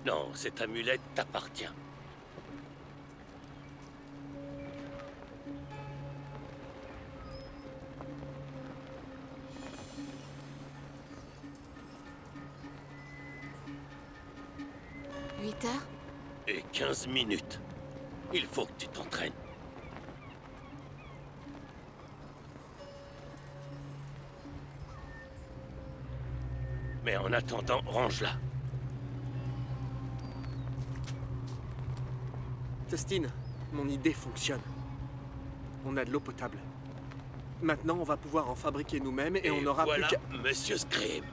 Non, cette amulette t'appartient. « 8 heures? Et 15 minutes. Il faut que tu t'entraînes. Mais en attendant, range-la. Dustin, mon idée fonctionne. On a de l'eau potable. Maintenant, on va pouvoir en fabriquer nous-mêmes et on n'aura voilà plus qu'à... Monsieur Scream.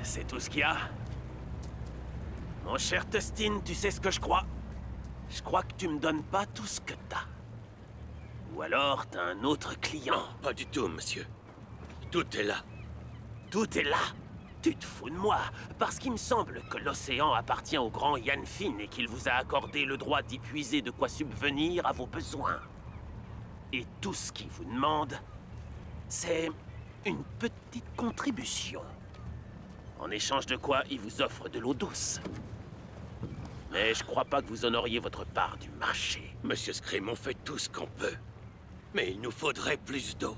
C'est tout ce qu'il y a. Mon cher Dustin, tu sais ce que je crois? Je crois que tu me donnes pas tout ce que t'as. Ou alors t'as un autre client. Non, pas du tout, monsieur. Tout est là. Tout est là. Tu te fous de moi, parce qu'il me semble que l'océan appartient au grand Ian Finn et qu'il vous a accordé le droit d'y puiser de quoi subvenir à vos besoins. Et tout ce qu'il vous demande, c'est une petite contribution. En échange de quoi, il vous offre de l'eau douce. Mais je crois pas que vous en auriez votre part du marché. Monsieur Scream, on fait tout ce qu'on peut. Mais il nous faudrait plus d'eau.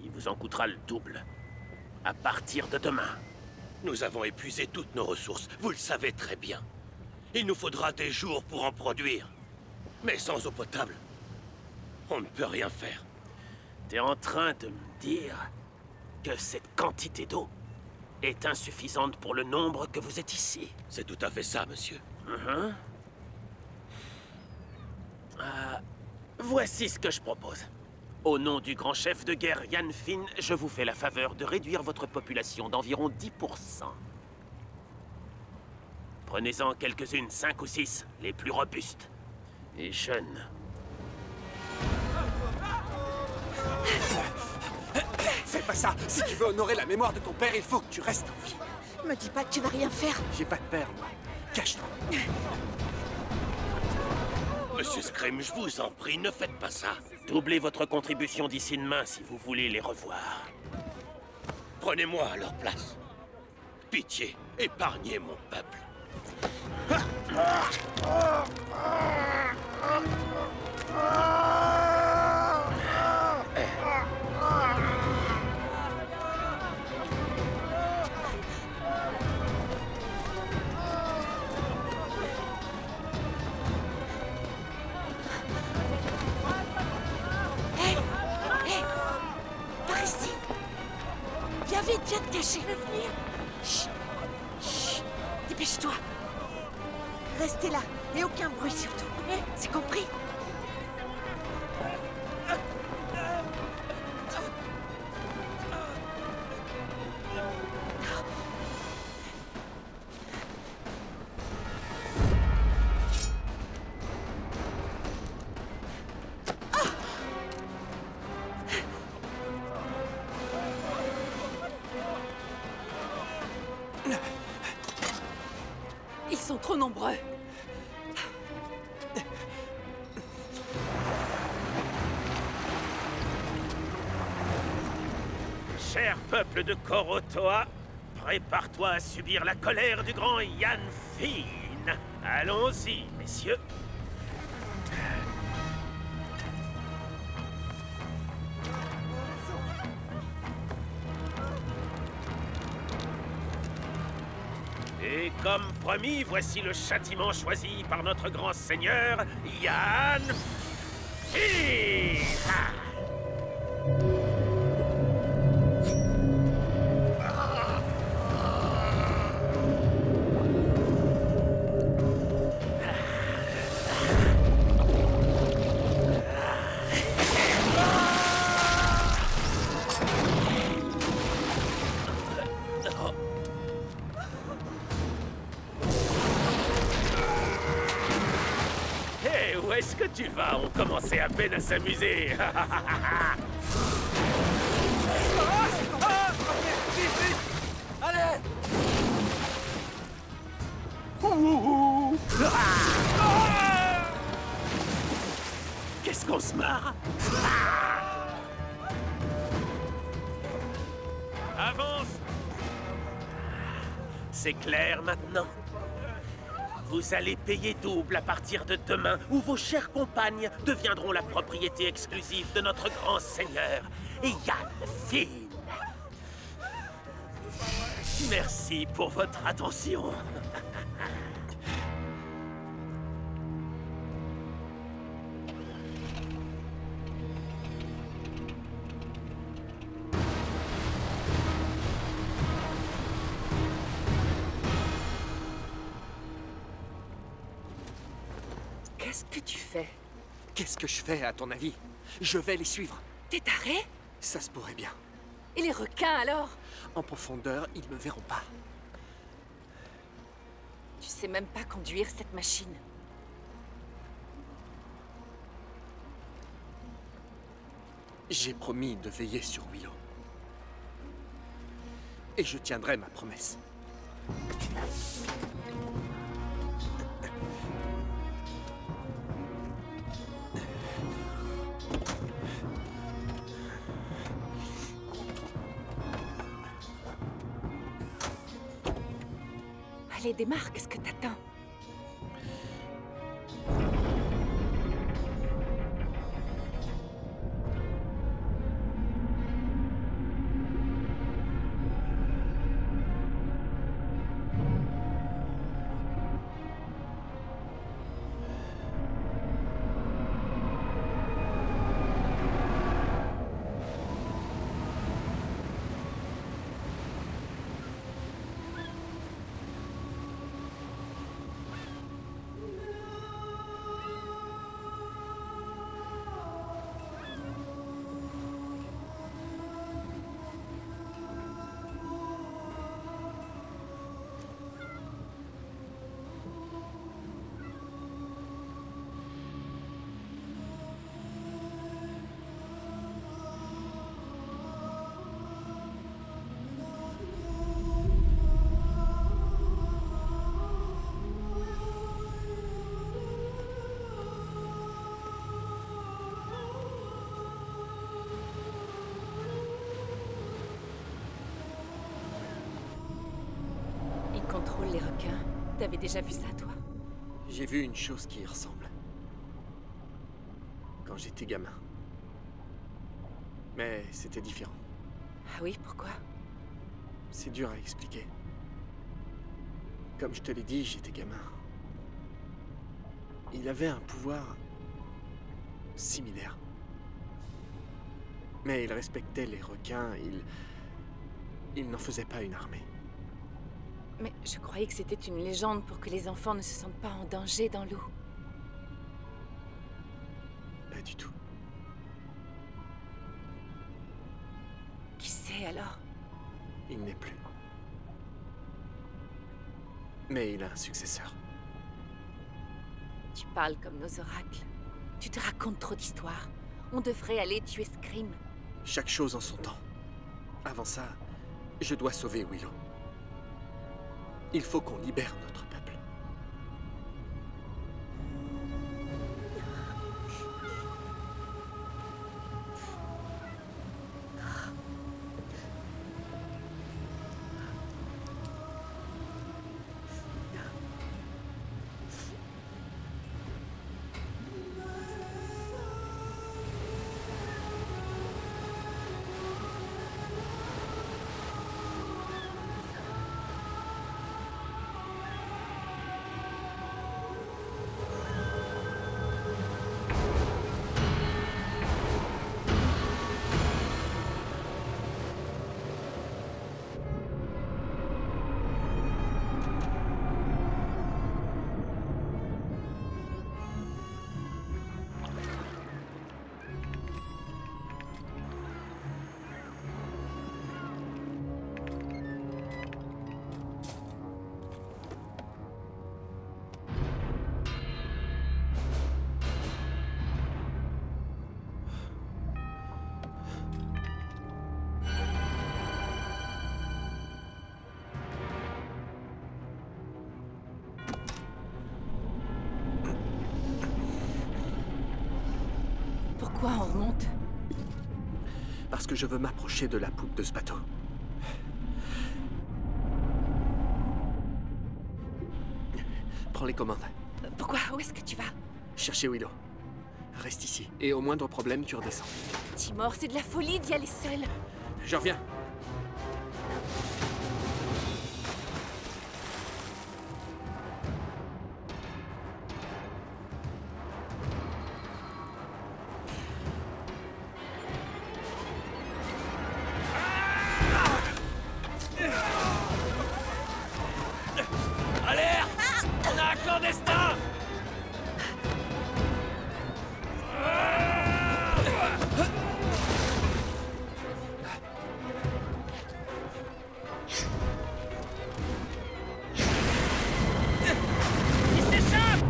Il vous en coûtera le double. À partir de demain. Nous avons épuisé toutes nos ressources, vous le savez très bien. Il nous faudra des jours pour en produire. Mais sans eau potable, on ne peut rien faire. T'es en train de me dire que cette quantité d'eau est insuffisante pour le nombre que vous êtes ici. C'est tout à fait ça, monsieur. Voici ce que je propose. Au nom du grand chef de guerre Ian Finn, je vous fais la faveur de réduire votre population d'environ 10%. Prenez-en quelques-unes, 5 ou 6, les plus robustes et jeunes. Fais pas ça! Si tu veux honorer la mémoire de ton père, il faut que tu restes en vie. Me dis pas que tu vas rien faire. J'ai pas de père, moi. Cache-toi. Monsieur Scream, je vous en prie, ne faites pas ça. Doublez votre contribution d'ici demain si vous voulez les revoir. Prenez-moi à leur place. Pitié, épargnez mon peuple. Par ici. Viens vite, viens te cacher. Venir. Chut. Chut. Dépêche-toi. Restez là, et aucun bruit surtout. C'est compris? Ils sont trop nombreux. Cher peuple de Korotoa, prépare-toi à subir la colère du grand Ian Finn. Allons-y, messieurs. Et comme promis, voici le châtiment choisi par notre grand seigneur, Ian Finn. Tu vas, on commençait à peine à s'amuser. Allez! Qu'est-ce qu'on se marre? Avance! C'est clair maintenant? Vous allez payer double à partir de demain, où vos chères compagnes deviendront la propriété exclusive de notre grand seigneur, Yann Finn. Merci pour votre attention. Qu'est-ce que tu fais? Qu'est-ce que je fais, à ton avis? Je vais les suivre. T'es taré? Ça se pourrait bien. Et les requins, alors? En profondeur, ils me verront pas. Tu sais même pas conduire cette machine. J'ai promis de veiller sur Willow. Et je tiendrai ma promesse. Allez, démarre, qu'est-ce que t'attends? Contrôle les requins. T'avais déjà vu ça, toi? J'ai vu une chose qui y ressemble. Quand j'étais gamin. Mais c'était différent. Ah oui, pourquoi? C'est dur à expliquer. Comme je te l'ai dit, j'étais gamin. Il avait un pouvoir similaire. Mais il respectait les requins, il n'en faisait pas une armée. Mais je croyais que c'était une légende pour que les enfants ne se sentent pas en danger dans l'eau. Pas du tout. Qui sait alors? Il n'est plus. Mais il a un successeur. Tu parles comme nos oracles. Tu te racontes trop d'histoires. On devrait aller tuer Scream. Chaque chose en son temps. Avant ça, je dois sauver Willow. Il faut qu'on libère notre peuple. Pourquoi on remonte? Parce que je veux m'approcher de la poupe de ce bateau. Prends les commandes. Pourquoi? Où est-ce que tu vas? Chercher Willow. Reste ici. Et au moindre problème, tu redescends. Timor, c'est de la folie d'y aller seul. Je reviens. Alerte! On a un clandestin! Il s'échappe!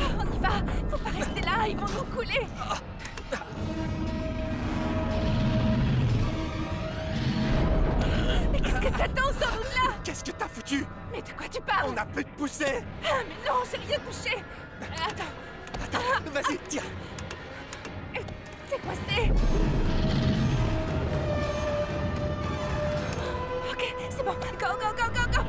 On y va! Faut pas rester là, ils vont nous couler! Mais qu'est-ce que t'attends, sors-nous de là! Qu'est-ce que t'as foutu? Mais de quoi tu parles? On a pu te pousser! Ah, mais non, j'ai rien touché! Attends, Attends, vas-y, tiens! c'est quoi c'est? Ok, c'est bon, go, go, go, go, go!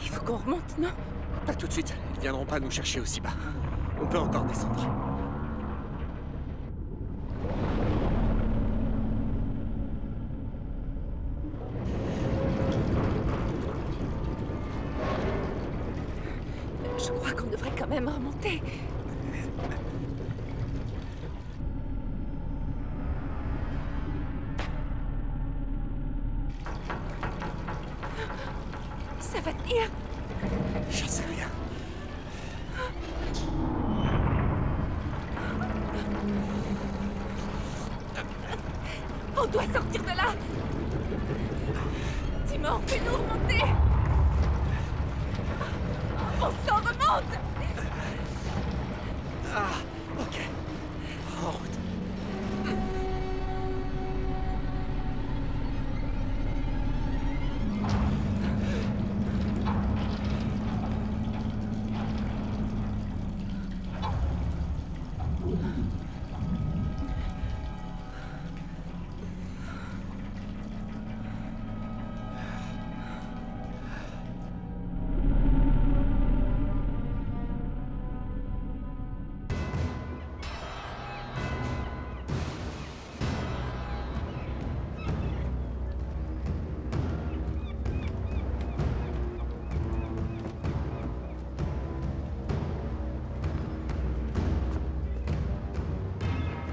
Il faut qu'on remonte, non? Pas tout de suite. Ils viendront pas nous chercher aussi bas. On peut encore descendre. Je crois qu'on devrait quand même remonter. Ça va tenir? J'en sais rien. On doit sortir de là! Timor, fais-nous remonter! On s'en remonte! Ah, ok. En route.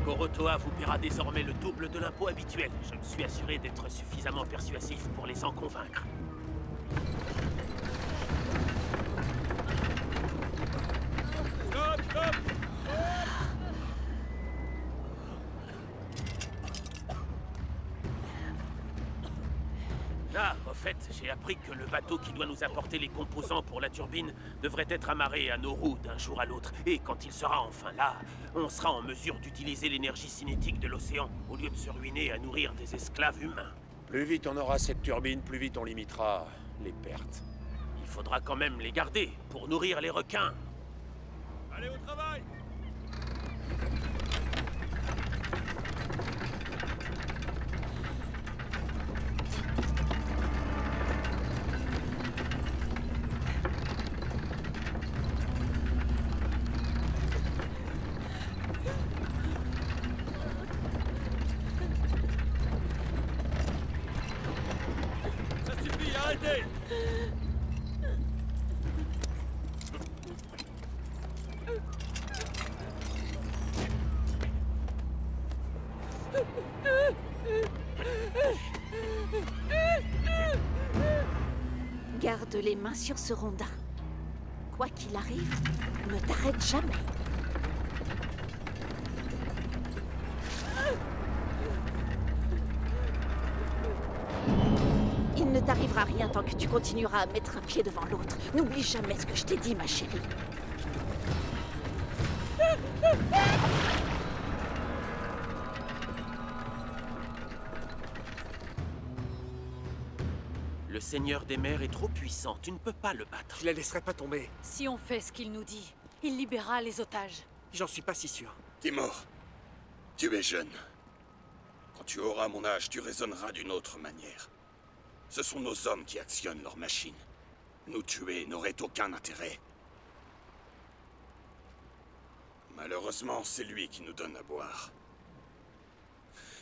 Corotoa vous paiera désormais le double de l'impôt habituel. Je me suis assuré d'être suffisamment persuasif pour les en convaincre. Stop, stop! Ah, au fait, j'ai appris que le bateau qui doit nous apporter les composants pour la turbine devrait être amarré à nos roues d'un jour à l'autre. Et quand il sera enfin là, on sera en mesure d'utiliser l'énergie cinétique de l'océan, au lieu de se ruiner à nourrir des esclaves humains. Plus vite on aura cette turbine, plus vite on limitera les pertes. Il faudra quand même les garder, pour nourrir les requins. Allez au travail! Ça suffit, arrêtez! Garde les mains sur ce rondin. Quoi qu'il arrive, ne t'arrête jamais. Il ne t'arrivera rien tant que tu continueras à mettre un pied devant l'autre. N'oublie jamais ce que je t'ai dit, ma chérie. Le Seigneur des mers est trop puissant, tu ne peux pas le battre. Je la laisserai pas tomber. Si on fait ce qu'il nous dit, il libérera les otages. J'en suis pas si sûr. Timor, tu es jeune. Quand tu auras mon âge, tu raisonneras d'une autre manière. Ce sont nos hommes qui actionnent leurs machines. Nous tuer n'aurait aucun intérêt. Malheureusement, c'est lui qui nous donne à boire.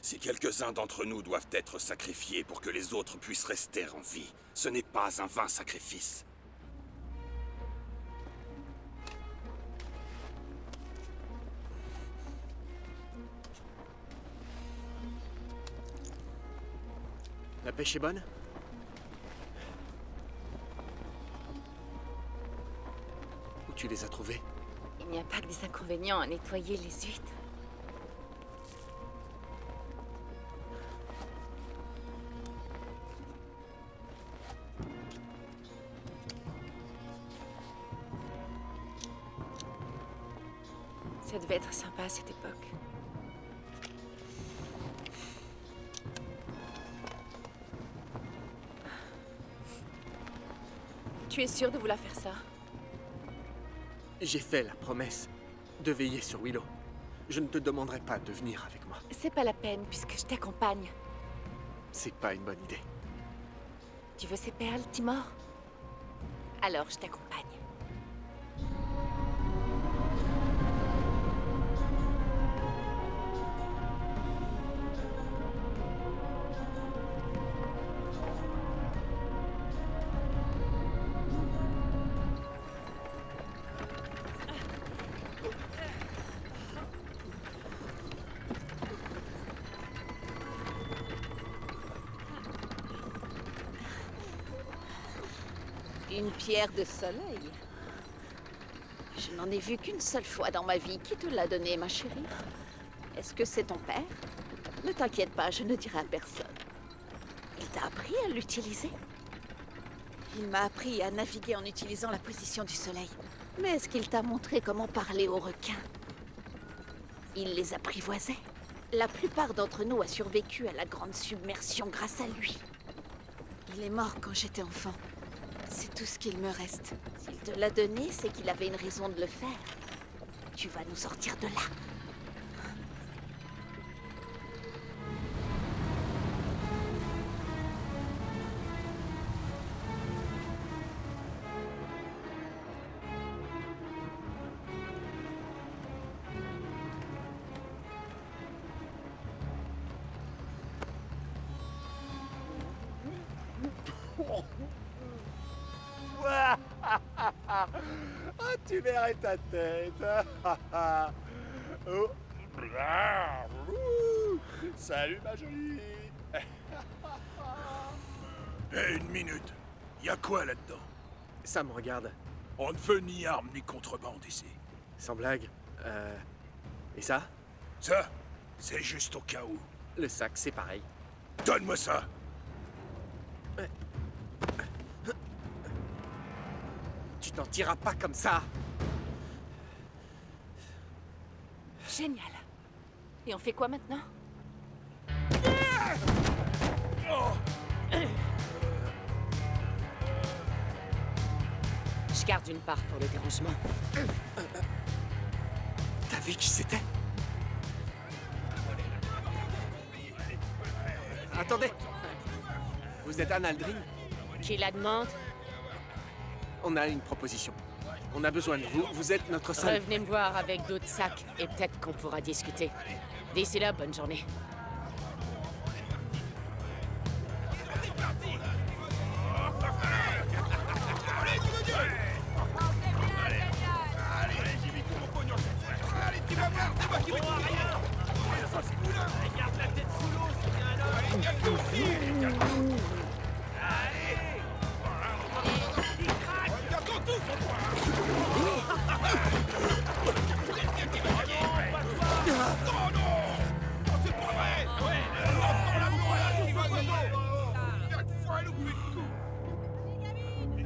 Si quelques-uns d'entre nous doivent être sacrifiés pour que les autres puissent rester en vie, ce n'est pas un vain sacrifice. La pêche est bonne? Où tu les as trouvés? Il n'y a pas que des inconvénients à nettoyer les huîtres. Ça devait être sympa à cette époque. Tu es sûr de vouloir faire ça? J'ai fait la promesse de veiller sur Willow. Je ne te demanderai pas de venir avec moi. C'est pas la peine puisque je t'accompagne. C'est pas une bonne idée. Tu veux ces perles, Timor? Alors je t'accompagne. Une pierre de soleil. Je n'en ai vu qu'une seule fois dans ma vie. Qui te l'a donnée, ma chérie? Est-ce que c'est ton père? Ne t'inquiète pas, je ne dirai à personne. Il t'a appris à l'utiliser? Il m'a appris à naviguer en utilisant la position du soleil. Mais est-ce qu'il t'a montré comment parler aux requins? Il les apprivoisait. La plupart d'entre nous a survécu à la grande submersion grâce à lui. Il est mort quand j'étais enfant. C'est tout ce qu'il me reste. S'il te l'a donné, c'est qu'il avait une raison de le faire. Tu vas nous sortir de là. Ah, tu verrais ta tête. Oh, Salut, ma jolie. Hé, une minute. Y a quoi là-dedans? Ça me regarde. On ne veut ni armes ni contrebande ici. Sans blague. Et ça? Ça, c'est juste au cas où. Le sac, c'est pareil. Donne-moi ça. Tu t'en tireras pas comme ça. Génial. Et on fait quoi maintenant? Je garde une part pour le dérangement. T'as vu qui c'était? Attendez. Vous êtes Anne Aldrin? Qui la demande? On a une proposition. On a besoin de vous. Vous êtes notre seul... Revenez me voir avec d'autres sacs et peut-être qu'on pourra discuter. D'ici là, bonne journée.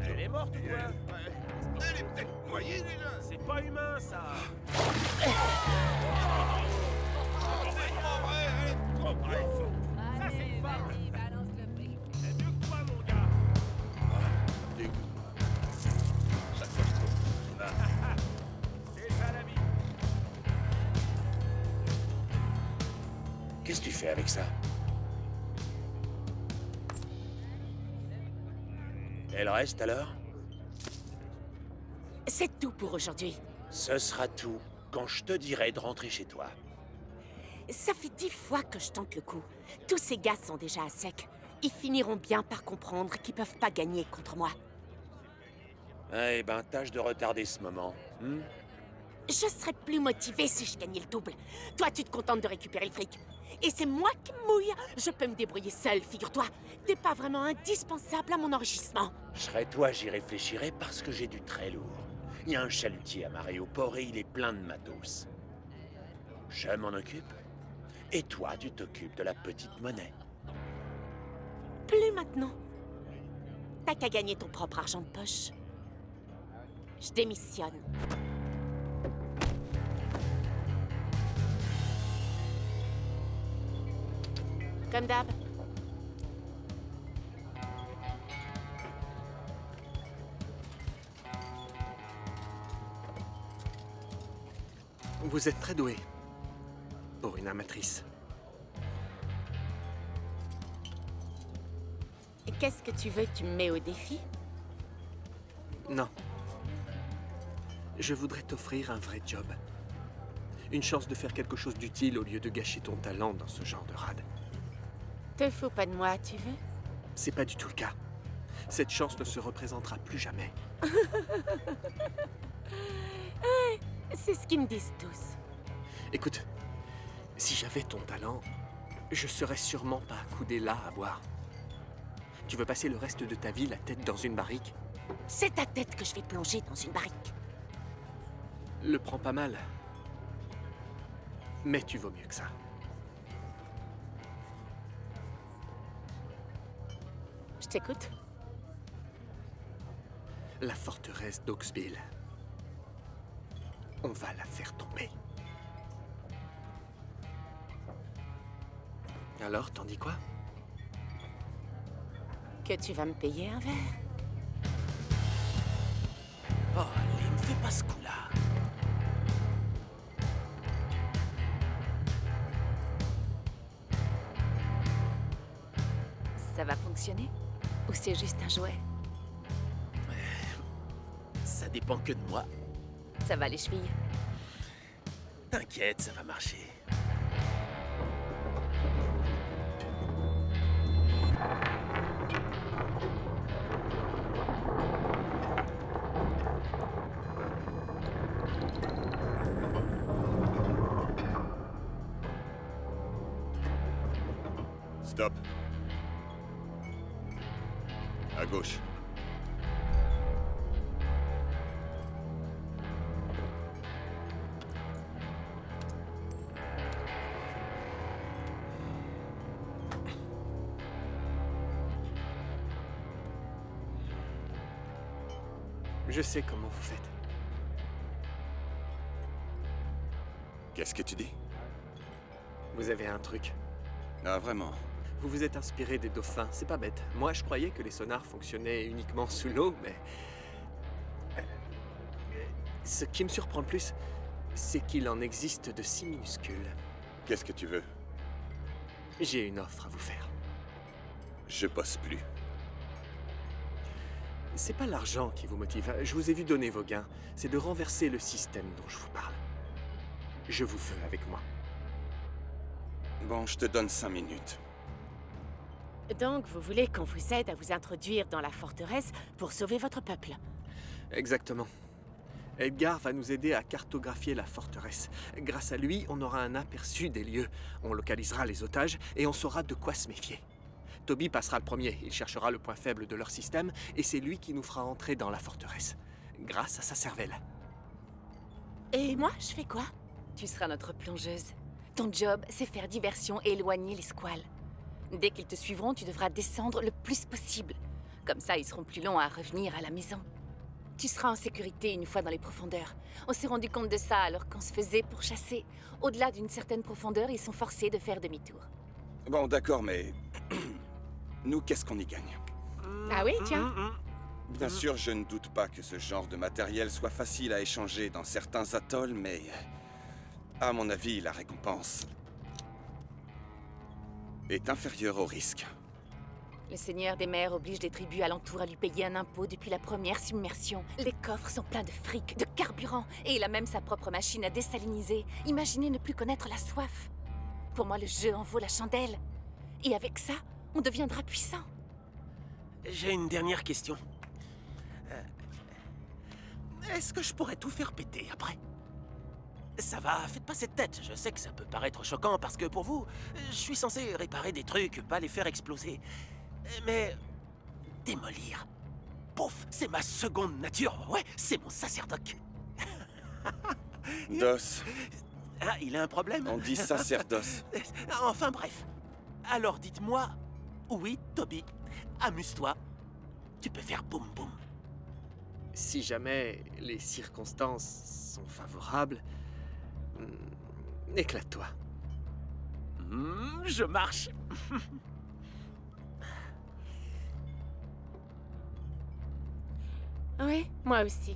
Elle est morte ou quoi? Elle est peut-être noyée déjà. C'est pas humain, ça. Ça, c'est une femme. C'est mieux que toi, mon gars. C'est ça, la vie. Qu'est-ce que tu fais avec ça? Elle reste alors? C'est tout pour aujourd'hui. Ce sera tout quand je te dirai de rentrer chez toi. Ça fait 10 fois que je tente le coup. Tous ces gars sont déjà à sec. Ils finiront bien par comprendre qu'ils peuvent pas gagner contre moi. Eh ben, tâche de retarder ce moment. Je serais plus motivée si je gagnais le double. Toi, tu te contentes de récupérer le fric. Et c'est moi qui me mouille. Je peux me débrouiller seule, figure-toi. T'es pas vraiment indispensable à mon enrichissement. Je serais toi, j'y réfléchirais parce que j'ai du très lourd. Il y a un chalutier amarré au port et il est plein de matos. Je m'en occupe. Et toi, tu t'occupes de la petite monnaie. Plus maintenant. T'as qu'à gagner ton propre argent de poche. Je démissionne. Comme d'hab. Vous êtes très doué. Pour une amatrice. Et qu'est-ce que tu veux que tu me mets au défi? Non. Je voudrais t'offrir un vrai job. Une chance de faire quelque chose d'utile au lieu de gâcher ton talent dans ce genre de rade. Te fous pas de moi, tu veux? C'est pas du tout le cas. Cette chance ne se représentera plus jamais. C'est ce qu'ils me disent tous. Écoute, si j'avais ton talent, je serais sûrement pas accoudé là à boire. Tu veux passer le reste de ta vie la tête dans une barrique? C'est ta tête que je vais plonger dans une barrique. Le prends pas mal. Mais tu vaux mieux que ça. Je t'écoute. La forteresse d'Oxbill. On va la faire tomber. Alors, t'en dis quoi? Que tu vas me payer un verre? Oh, allez, me fais pas ce coup-là. Ça va fonctionner? Ou c'est juste un jouet? Ça dépend que de moi. Ça va les chevilles? T'inquiète, ça va marcher. Stop. À gauche. Je sais comment vous faites. Qu'est-ce que tu dis? Vous avez un truc. Ah, vraiment? Vous vous êtes inspiré des dauphins, c'est pas bête. Moi, je croyais que les sonars fonctionnaient uniquement sous l'eau, mais... Ce qui me surprend le plus, c'est qu'il en existe de si minuscules. Qu'est-ce que tu veux? J'ai une offre à vous faire. Je bosse plus. C'est pas l'argent qui vous motive. Je vous ai vu donner vos gains. C'est de renverser le système dont je vous parle. Je vous veux avec moi. Bon, je te donne 5 minutes. Donc, vous voulez qu'on vous aide à vous introduire dans la forteresse pour sauver votre peuple? Exactement. Edgar va nous aider à cartographier la forteresse. Grâce à lui, on aura un aperçu des lieux. On localisera les otages et on saura de quoi se méfier. Toby passera le premier. Il cherchera le point faible de leur système et c'est lui qui nous fera entrer dans la forteresse. Grâce à sa cervelle. Et moi, je fais quoi? Tu seras notre plongeuse. Ton job, c'est faire diversion et éloigner les squales. Dès qu'ils te suivront, tu devras descendre le plus possible. Comme ça, ils seront plus longs à revenir à la maison. Tu seras en sécurité une fois dans les profondeurs. On s'est rendu compte de ça alors qu'on se faisait pour chasser. Au-delà d'une certaine profondeur, ils sont forcés de faire demi-tour. Bon, d'accord, mais... Nous, qu'est-ce qu'on y gagne? Ah oui, tiens. Bien sûr, je ne doute pas que ce genre de matériel soit facile à échanger dans certains atolls, mais... À mon avis, la récompense... est inférieure au risque. Le Seigneur des mers oblige les tribus alentour à lui payer un impôt depuis la première submersion. Les coffres sont pleins de fric, de carburant, et il a même sa propre machine à désaliniser. Imaginez ne plus connaître la soif. Pour moi, le jeu en vaut la chandelle. Et avec ça, on deviendra puissant. J'ai une dernière question. Est-ce que je pourrais tout faire péter après? Ça va, faites pas cette tête. Je sais que ça peut paraître choquant parce que pour vous, je suis censé réparer des trucs, pas les faire exploser. Mais... démolir... Pouf, c'est ma seconde nature. Ouais, c'est mon sacerdoce. Dos. Ah, il a un problème? On dit sacerdoce. Enfin bref. Alors dites-moi... Oui, Toby, amuse-toi. Tu peux faire boum boum. Si jamais les circonstances sont favorables... éclate-toi. Je marche. Oui, moi aussi.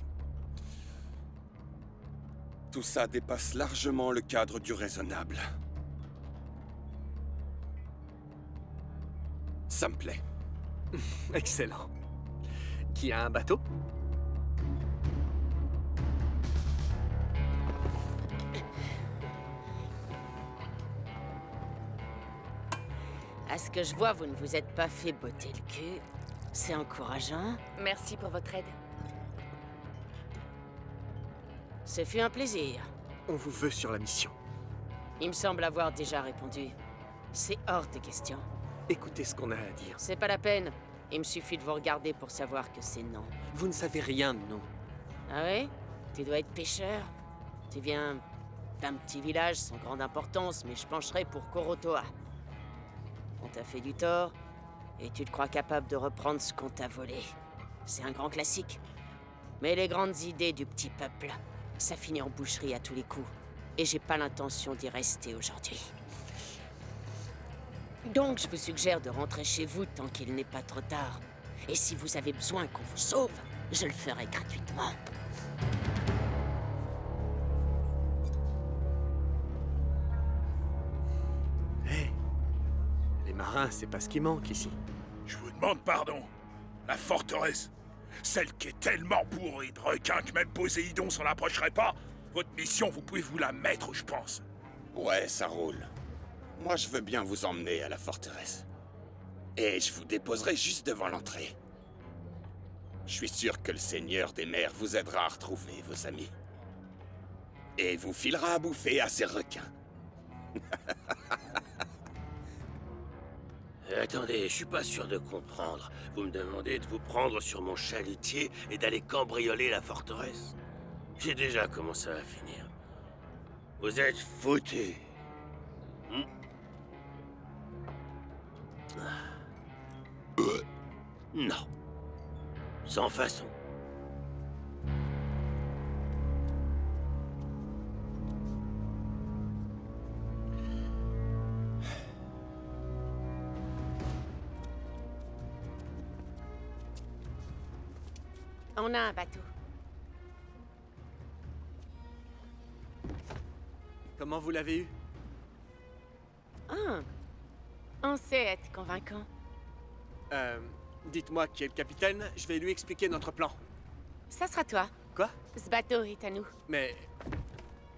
Tout ça dépasse largement le cadre du raisonnable. Ça me plaît. Excellent. Qui a un bateau? À ce que je vois, vous ne vous êtes pas fait botter le cul. C'est encourageant. Merci pour votre aide. Ce fut un plaisir. On vous veut sur la mission. Il me semble avoir déjà répondu. C'est hors de question. Écoutez ce qu'on a à dire. C'est pas la peine. Il me suffit de vous regarder pour savoir que c'est non. Vous ne savez rien de nous. Ah ouais? Tu dois être pêcheur. Tu viens d'un petit village sans grande importance, mais je pencherai pour Korotoa. On t'a fait du tort, et tu te crois capable de reprendre ce qu'on t'a volé. C'est un grand classique. Mais les grandes idées du petit peuple, ça finit en boucherie à tous les coups. Et j'ai pas l'intention d'y rester aujourd'hui. Donc je vous suggère de rentrer chez vous tant qu'il n'est pas trop tard. Et si vous avez besoin qu'on vous sauve, je le ferai gratuitement. Hé, les marins, c'est pas ce qui manque ici. Je vous demande pardon. La forteresse, celle qui est tellement bourrée de requins que même Poséidon s'en approcherait pas, votre mission, vous pouvez vous la mettre, je pense. Ouais, ça roule. Moi, je veux bien vous emmener à la forteresse. Et je vous déposerai juste devant l'entrée. Je suis sûr que le Seigneur des mers vous aidera à retrouver vos amis. Et vous filera à bouffer à ces requins. Attendez, je suis pas sûr de comprendre. Vous me demandez de vous prendre sur mon chalutier et d'aller cambrioler la forteresse? J'ai déjà comment ça va finir. Vous êtes foutus. Non. Sans façon. On a un bateau. Comment vous l'avez eu? Ah, on sait être convaincant. Dites-moi qui est le capitaine, je vais lui expliquer notre plan. Ça sera toi. Quoi? Ce bateau est à nous. Mais...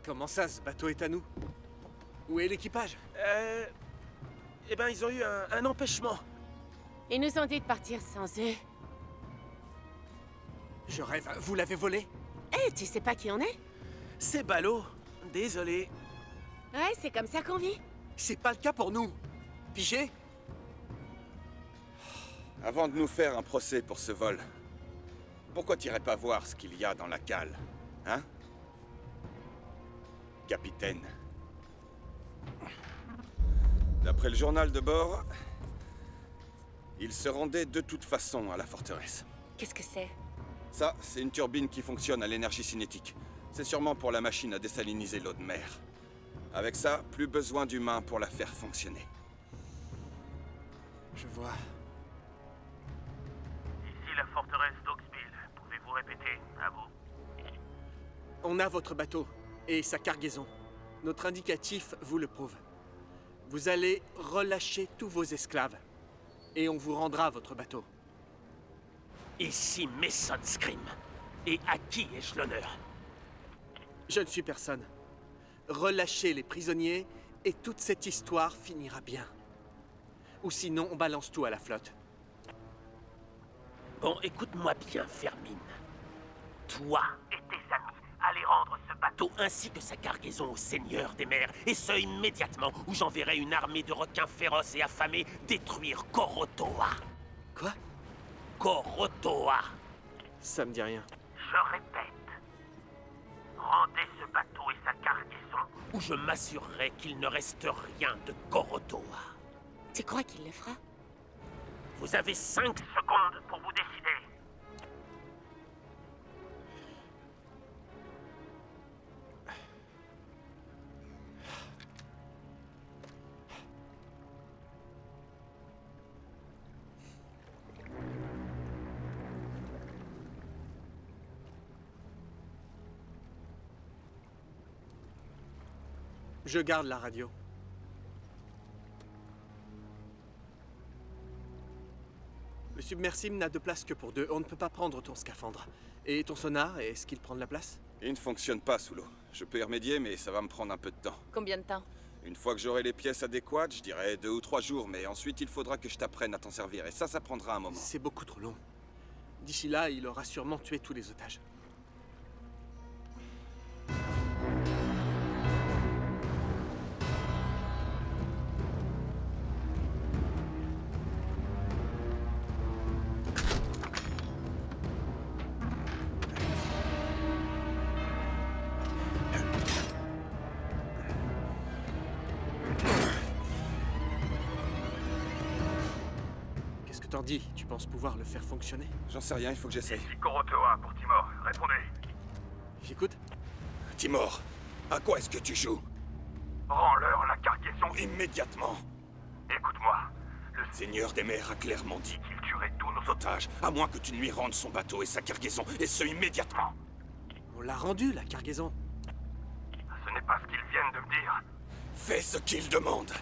comment ça, ce bateau est à nous? Où est l'équipage? Eh ben, ils ont eu un empêchement. Ils nous ont dit de partir sans eux. Je rêve, vous l'avez volé? Eh, tu sais pas qui on est? C'est ballot. Désolé. Ouais, c'est comme ça qu'on vit. C'est pas le cas pour nous. Pigé? Avant de nous faire un procès pour ce vol, pourquoi t'irais pas voir ce qu'il y a dans la cale, hein? Capitaine. D'après le journal de bord, il se rendait de toute façon à la forteresse. Qu'est-ce que c'est? Ça, c'est une turbine qui fonctionne à l'énergie cinétique. C'est sûrement pour la machine à désaliniser l'eau de mer. Avec ça, plus besoin d'humains pour la faire fonctionner. Je vois. Ici la forteresse d'Oxmill. Pouvez-vous répéter? À vous. On a votre bateau et sa cargaison. Notre indicatif vous le prouve. Vous allez relâcher tous vos esclaves. Et on vous rendra votre bateau. Ici Mason Scream. Et à qui ai-je l'honneur? Je ne suis personne. Relâchez les prisonniers et toute cette histoire finira bien. Ou sinon, on balance tout à la flotte. Bon, écoute-moi bien, Vermine. Toi et tes amis allez rendre ce bateau ainsi que sa cargaison au Seigneur des mers, et ce immédiatement, ou j'enverrai une armée de requins féroces et affamés détruire Korotoa. Quoi? Korotoa. Ça me dit rien. Je répète. Rendez ce bateau et sa cargaison, ou je m'assurerai qu'il ne reste rien de Korotoa. Tu crois qu'il le fera? Vous avez 5 secondes pour vous décider. Je garde la radio. Le submersible n'a de place que pour 2. On ne peut pas prendre ton scaphandre. Et ton sonar, est-ce qu'il prend de la place? Il ne fonctionne pas sous l'eau. Je peux y remédier, mais ça va me prendre un peu de temps. Combien de temps? Une fois que j'aurai les pièces adéquates, je dirais 2 ou 3 jours, mais ensuite il faudra que je t'apprenne à t'en servir, et ça prendra un moment. C'est beaucoup trop long. D'ici là, il aura sûrement tué tous les otages. T'en dis, tu penses pouvoir le faire fonctionner? J'en sais rien, il faut que j'essaye. Ici Korotoa pour Timor. Répondez. J'écoute. Timor, à quoi est-ce que tu joues? Rends-leur la cargaison. Immédiatement. Écoute-moi. Le Seigneur des mers a clairement dit qu'il tuerait tous nos otages, à moins que tu ne lui rendes son bateau et sa cargaison, et ce immédiatement. On l'a rendu, la cargaison. Ce n'est pas ce qu'ils viennent de me dire. Fais ce qu'il demande.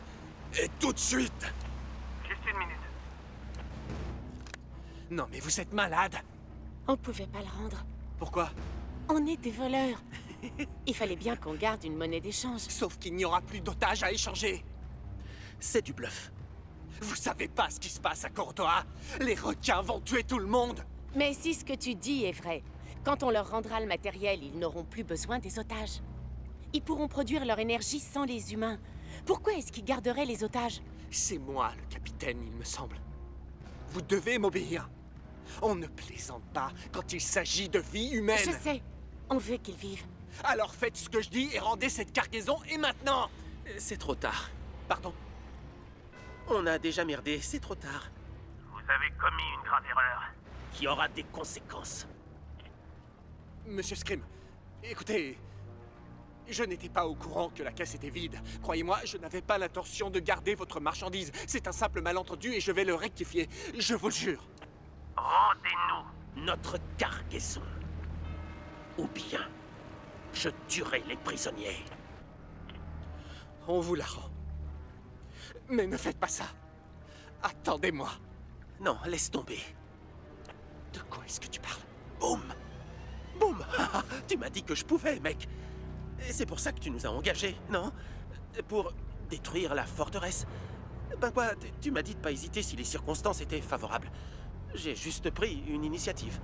Et tout de suite. Juste une minute. Non, mais vous êtes malade. On pouvait pas le rendre. Pourquoi? On est des voleurs. Il fallait bien qu'on garde une monnaie d'échange. Sauf qu'il n'y aura plus d'otages à échanger. C'est du bluff. Vous savez pas ce qui se passe à Korotoa. Les requins vont tuer tout le monde. Mais si ce que tu dis est vrai, quand on leur rendra le matériel, ils n'auront plus besoin des otages. Ils pourront produire leur énergie sans les humains. Pourquoi est-ce qu'il garderait les otages? C'est moi le capitaine, il me semble. Vous devez m'obéir. On ne plaisante pas quand il s'agit de vie humaine. Je sais. On veut qu'ils vivent. Alors faites ce que je dis et rendez cette cargaison, et maintenant! C'est trop tard. Pardon? On a déjà merdé, c'est trop tard. Vous avez commis une grave erreur. Qui aura des conséquences. Monsieur Scream, écoutez... Je n'étais pas au courant que la caisse était vide. Croyez-moi, je n'avais pas l'intention de garder votre marchandise. C'est un simple malentendu et je vais le rectifier. Je vous le jure. Rendez-nous Notre cargaison. Ou bien, je tuerai les prisonniers. On vous la rend. Mais ne faites pas ça. Attendez-moi. Non, laisse tomber. De quoi est-ce que tu parles? Boum! Boum! Tu m'as dit que je pouvais, mec. Et c'est pour ça que tu nous as engagés, non? Pour détruire la forteresse. Ben quoi, tu m'as dit de pas hésiter si les circonstances étaient favorables. J'ai juste pris une initiative.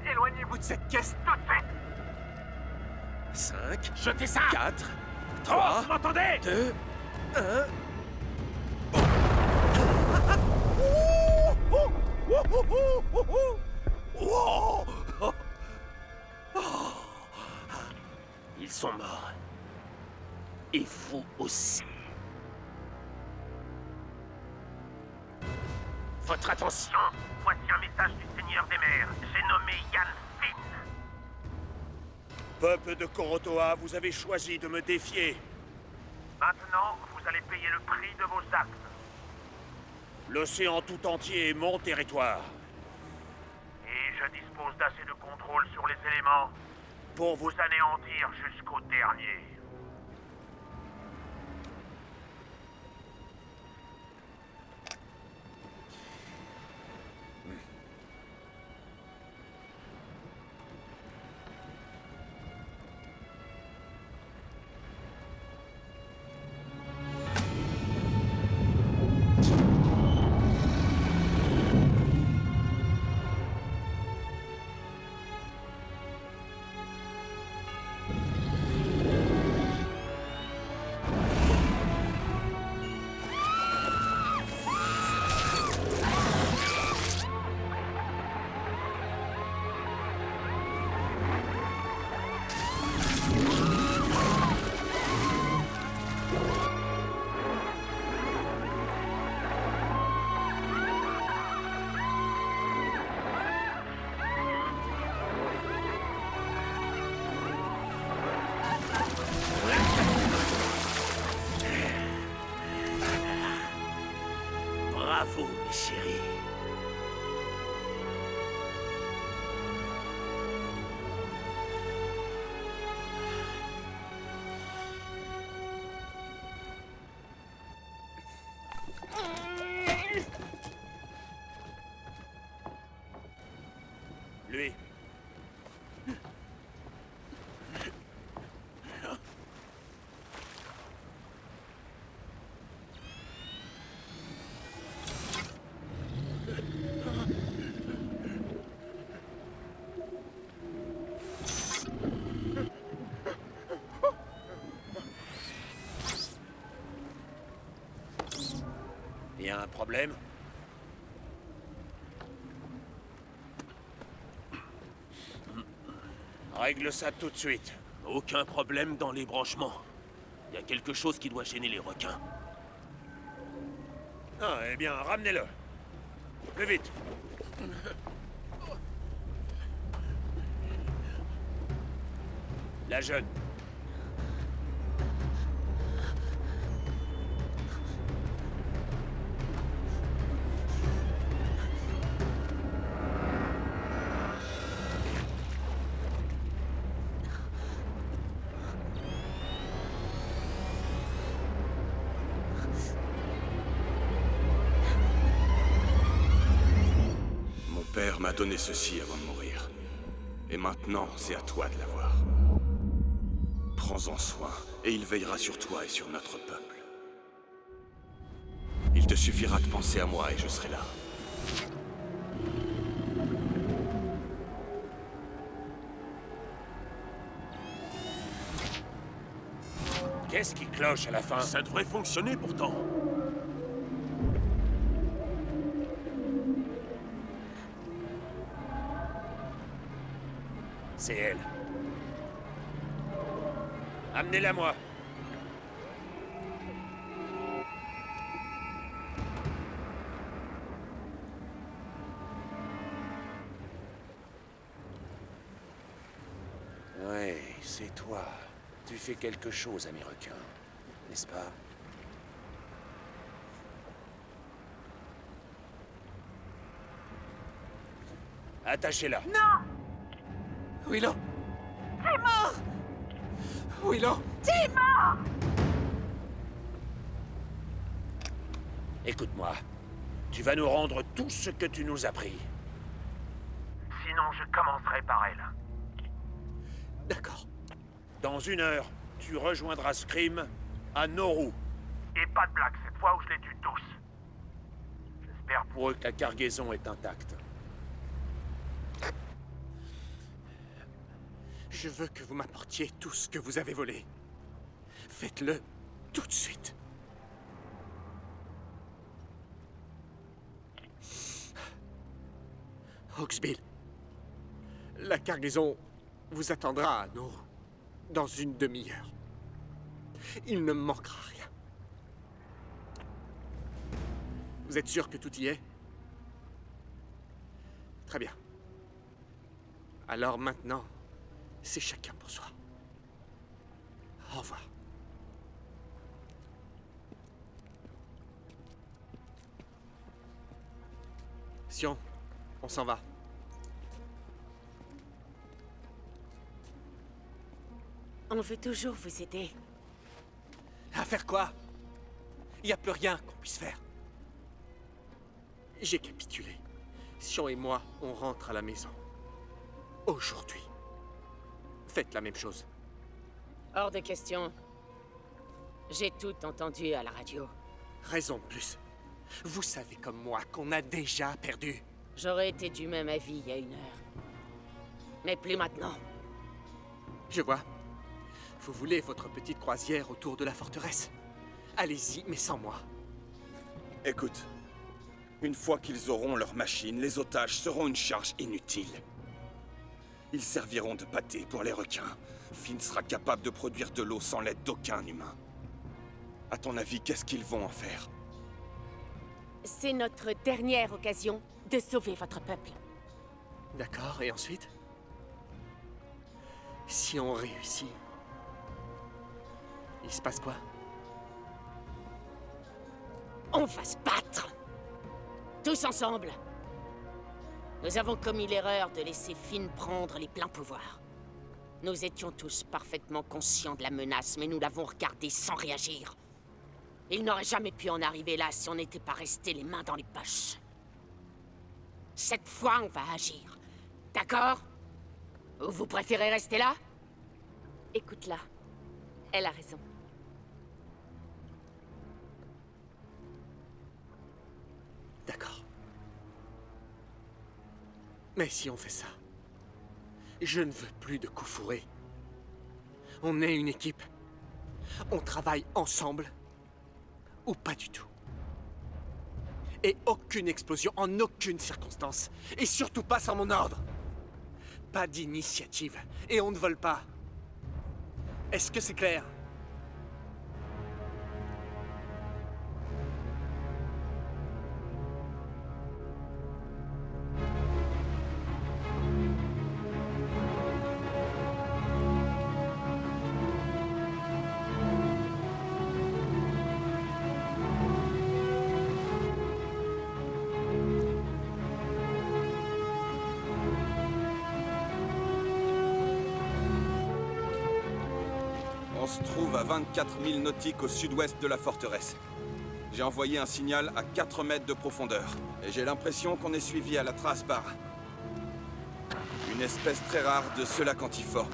Éloignez-vous De cette caisse. tout de suite. 5, Jetez ça 4, Oh, 3, vous m'entendez 2, 1... Ils sont morts. Et vous aussi. Votre attention. Voici un message du Seigneur des Mers. J'ai nommé Yann Finn. Peuple de Korotoa, vous avez choisi de me défier. Maintenant, vous allez payer le prix de vos actes. L'océan tout entier est mon territoire. Et je dispose d'assez de contrôle sur les éléments pour vous anéantir jusqu'au dernier. Bravo, mes chéris. Lui. Y a un problème? Règle ça tout de suite. Aucun problème dans les branchements. Il y a quelque chose qui doit gêner les requins. Ah, eh bien, ramenez-le. Plus vite. La jeune. Mon père m'a donné ceci avant de mourir. Et maintenant, c'est à toi de l'avoir. Prends-en soin, et il veillera sur toi et sur notre peuple. Il te suffira de penser à moi et je serai là. Qu'est-ce qui cloche à la fin? Ça devrait fonctionner pourtant. C'est elle. Amenez-la moi. Ouais, c'est toi. Tu fais quelque chose, ami requin, n'est-ce pas? Attachez-la. Non! Willow! T'es mort! Willow! T'es mort! Écoute-moi. Tu vas nous rendre tout ce que tu nous as pris. Sinon, je commencerai par elle. D'accord. Dans 1 heure, tu rejoindras Scream à Nauru. Et pas de blague cette fois où je les tue tous. J'espère pour... Pour eux que la cargaison est intacte. Je veux que vous m'apportiez tout ce que vous avez volé. Faites-le tout de suite. Hawksbill, la cargaison vous attendra à Nauru dans 1 demi-heure. Il ne manquera rien. Vous êtes sûr que tout y est? Très bien. Alors maintenant, c'est chacun pour soi. Au revoir. Sion, on s'en va. On veut toujours vous aider. À faire quoi? Il n'y a plus rien qu'on puisse faire. J'ai capitulé. Sion et moi, on rentre à la maison. Aujourd'hui. Faites la même chose. Hors de question. J'ai tout entendu à la radio. Raison de plus. Vous savez comme moi qu'on a déjà perdu. J'aurais été du même avis il y a 1 heure. Mais plus maintenant. Je vois. Vous voulez votre petite croisière autour de la forteresse. Allez-y, mais sans moi. Écoute, une fois qu'ils auront leur machine, les otages seront une charge inutile. Ils serviront de pâté pour les requins. Finn sera capable de produire de l'eau sans l'aide d'aucun humain. À ton avis, qu'est-ce qu'ils vont en faire? C'est notre dernière occasion de sauver votre peuple. D'accord, et ensuite? Si on réussit, il se passe quoi? On va se battre! Tous ensemble! Nous avons commis l'erreur de laisser Finn prendre les pleins pouvoirs. Nous étions tous parfaitement conscients de la menace, mais nous l'avons regardé sans réagir. Il n'aurait jamais pu en arriver là si on n'était pas resté les mains dans les poches. Cette fois, on va agir. D'accord? Ou vous préférez rester là? Écoute-la. Elle a raison. D'accord. Mais si on fait ça, je ne veux plus de coups fourrés. On est une équipe. On travaille ensemble. Ou pas du tout. Et aucune explosion en aucune circonstance. Et surtout pas sans mon ordre. Pas d'initiative. Et on ne vole pas. Est-ce que c'est clair? On se trouve à 24 000 nautiques au sud-ouest de la forteresse. J'ai envoyé un signal à 4 mètres de profondeur. Et j'ai l'impression qu'on est suivi à la trace par... une espèce très rare de selacantiforme.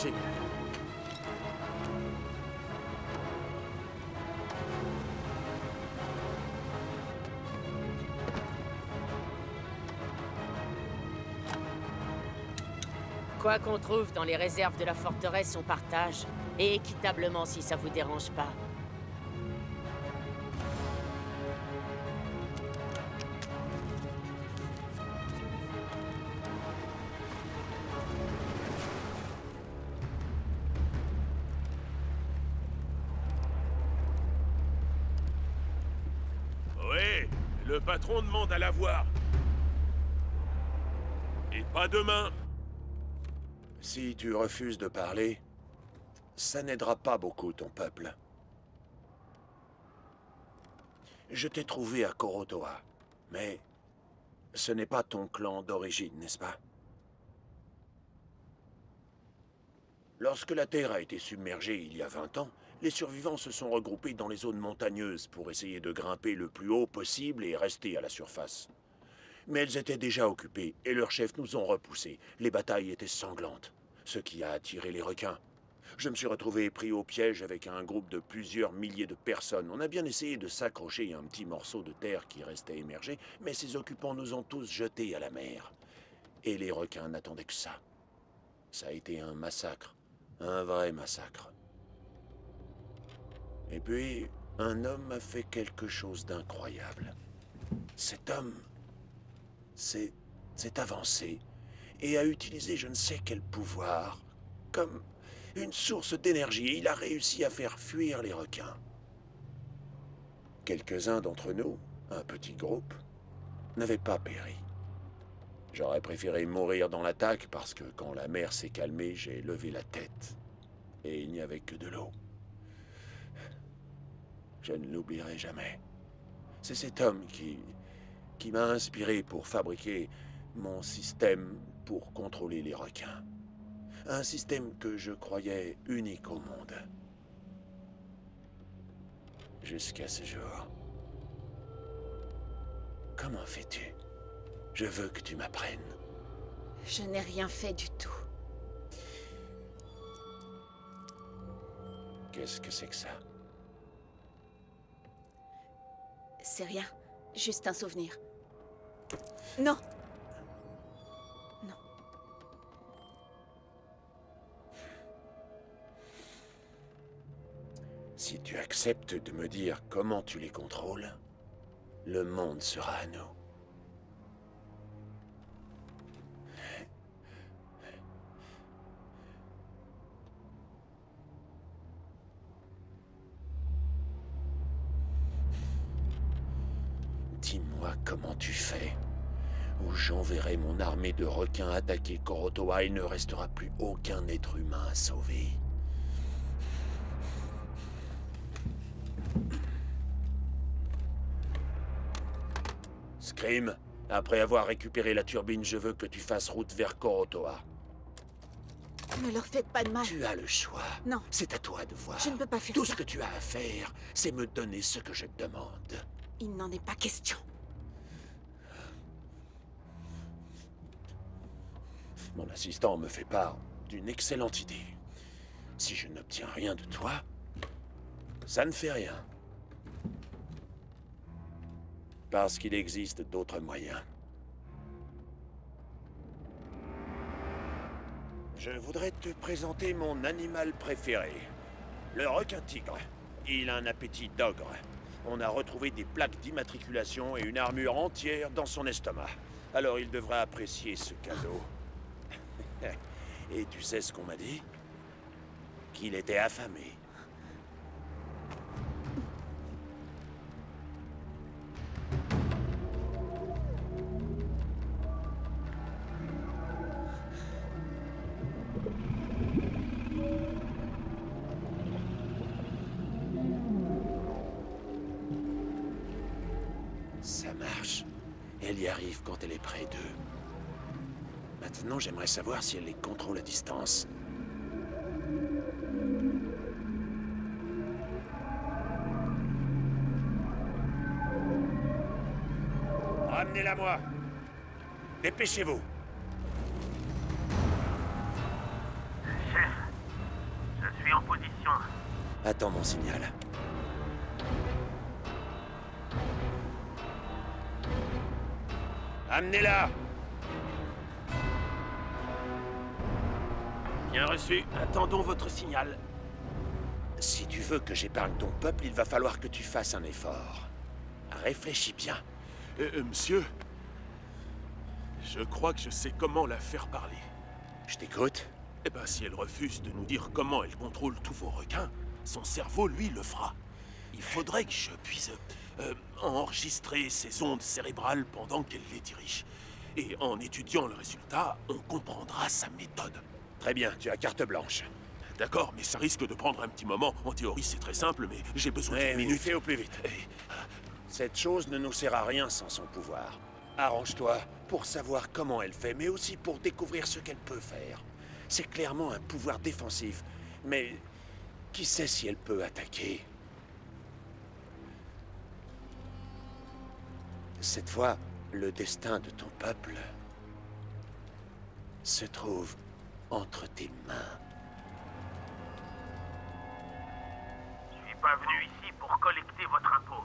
Génial. Quoi qu'on trouve dans les réserves de la forteresse, on partage. Et équitablement si ça vous dérange pas. Oui, le patron demande à la voir. Et pas demain. Si tu refuses de parler, ça n'aidera pas beaucoup ton peuple. Je t'ai trouvé à Korotoa, mais ce n'est pas ton clan d'origine, n'est-ce pas? Lorsque la Terre a été submergée il y a 20 ans, les survivants se sont regroupés dans les zones montagneuses pour essayer de grimper le plus haut possible et rester à la surface. Mais elles étaient déjà occupées et leurs chefs nous ont repoussés. Les batailles étaient sanglantes, ce qui a attiré les requins. Je me suis retrouvé pris au piège avec un groupe de plusieurs milliers de personnes. On a bien essayé de s'accrocher à un petit morceau de terre qui restait émergé, mais ces occupants nous ont tous jetés à la mer. Et les requins n'attendaient que ça. Ça a été un massacre, un vrai massacre. Et puis, un homme a fait quelque chose d'incroyable. Cet homme s'est avancé et a utilisé je ne sais quel pouvoir, comme une source d'énergie, et il a réussi à faire fuir les requins. Quelques-uns d'entre nous, un petit groupe, n'avaient pas péri. J'aurais préféré mourir dans l'attaque parce que quand la mer s'est calmée, j'ai levé la tête et il n'y avait que de l'eau. Je ne l'oublierai jamais. C'est cet homme qui m'a inspiré pour fabriquer mon système pour contrôler les requins. Un système que je croyais unique au monde. Jusqu'à ce jour. Comment fais-tu? Je veux que tu m'apprennes. Je n'ai rien fait du tout. Qu'est-ce que c'est que ça? C'est rien. Juste un souvenir. Non! Non. Si tu acceptes de me dire comment tu les contrôles, le monde sera à nous. Dis-moi comment tu fais, ou j'enverrai mon armée de requins attaquer Korotoa et il ne restera plus aucun être humain à sauver. Scream, après avoir récupéré la turbine, je veux que tu fasses route vers Korotoa. Ne leur faites pas de mal. Tu as le choix. Non. C'est à toi de voir. Je ne peux pas faire Tout ça. ce que tu as à faire, c'est me donner ce que je te demande. Il n'en est pas question. Mon assistant me fait part d'une excellente idée. Si je n'obtiens rien de toi, ça ne fait rien. Parce qu'il existe d'autres moyens. Je voudrais te présenter mon animal préféré, le requin-tigre. Il a un appétit d'ogre. On a retrouvé des plaques d'immatriculation et une armure entière dans son estomac. Alors il devra apprécier ce cadeau. Et tu sais ce qu'on m'a dit? Qu'il était affamé. Ça marche. Elle y arrive quand elle est près d'eux. Maintenant, j'aimerais savoir si elle les contrôle à distance. Ramenez-la moi. Dépêchez-vous. Chef, je suis en position. Attends mon signal. Amenez-la! Bien reçu. Attendons votre signal. Si tu veux que j'épargne ton peuple, il va falloir que tu fasses un effort. Réfléchis bien. Monsieur, je crois que je sais comment la faire parler. Je t'écoute. Eh ben, si elle refuse de nous dire comment elle contrôle tous vos requins, son cerveau, lui, le fera. Il faudrait que je puisse enregistrer ses ondes cérébrales pendant qu'elle les dirige. Et en étudiant le résultat, on comprendra sa méthode. Très bien, tu as carte blanche. D'accord, mais ça risque de prendre un petit moment. En théorie, c'est très simple, mais j'ai besoin d'une minute. Fais au plus vite. Cette chose ne nous sert à rien sans son pouvoir. Arrange-toi pour savoir comment elle fait, mais aussi pour découvrir ce qu'elle peut faire. C'est clairement un pouvoir défensif, mais qui sait si elle peut attaquer? Cette fois, le destin de ton peuple se trouve entre tes mains. Je suis pas venu ici pour collecter votre impôt.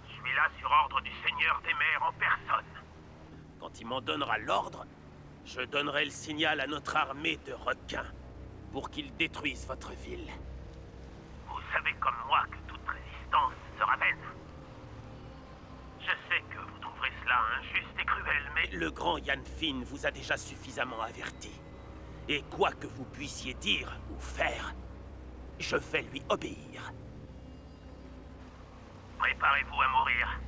Je suis là sur ordre du Seigneur des Mers en personne. Quand il m'en donnera l'ordre, je donnerai le signal à notre armée de requins pour qu'ils détruisent votre ville. Vous savez comme moi que toute résistance sera vaine. Je sais que vous trouverez cela injuste et cruel, mais... Le grand Yanfin vous a déjà suffisamment averti. Et quoi que vous puissiez dire ou faire, je vais lui obéir. Préparez-vous à mourir.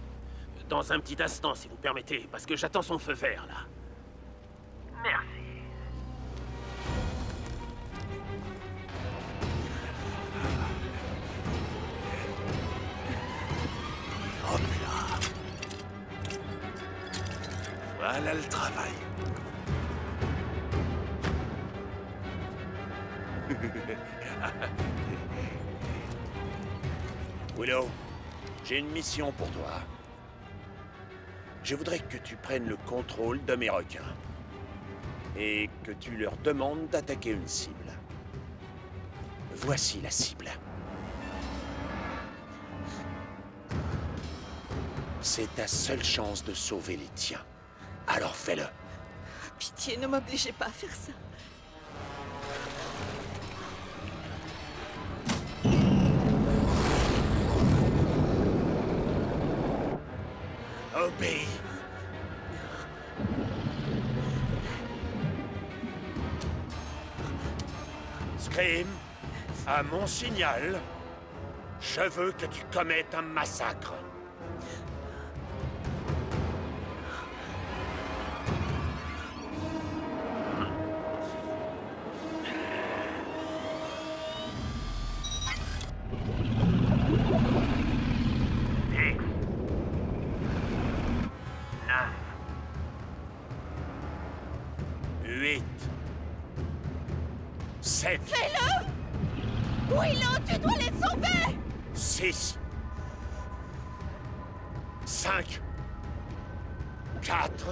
Dans un petit instant, si vous permettez, parce que j'attends son feu vert, là. Merci. Hop là. Voilà le travail. Willow, j'ai une mission pour toi. Je voudrais que tu prennes le contrôle de mes requins. Et que tu leur demandes d'attaquer une cible. Voici la cible. C'est ta seule chance de sauver les tiens. Alors fais-le. Pitié, ne m'obligez pas à faire ça. Obéis. Scream, à mon signal, je veux que tu commettes un massacre. Fais-le! Willow, tu dois les sauver! 6, 5, 4,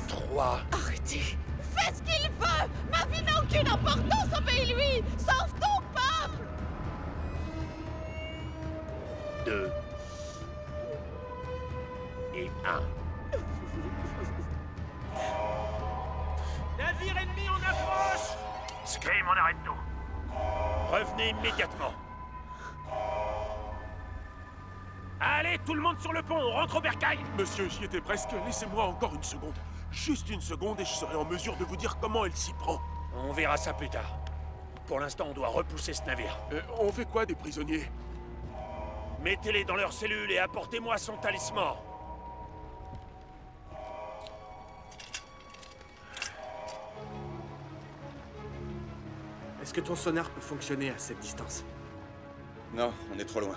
3... Arrêtez! Fais ce qu'il veut! Ma vie n'a aucune importance, obéis-lui! Sauve ton peuple! 2 et 1. Navire ennemi en approche! Scream, on arrête tout. Revenez immédiatement. Allez, tout le monde sur le pont, on rentre au bercail! Monsieur, j'y étais presque. Laissez-moi encore une seconde. Juste une seconde et je serai en mesure de vous dire comment elle s'y prend. On verra ça plus tard. Pour l'instant, on doit repousser ce navire. On fait quoi des prisonniers? Mettez-les dans leurs cellules et apportez-moi son talisman. Est-ce que ton sonar peut fonctionner à cette distance? Non, on est trop loin.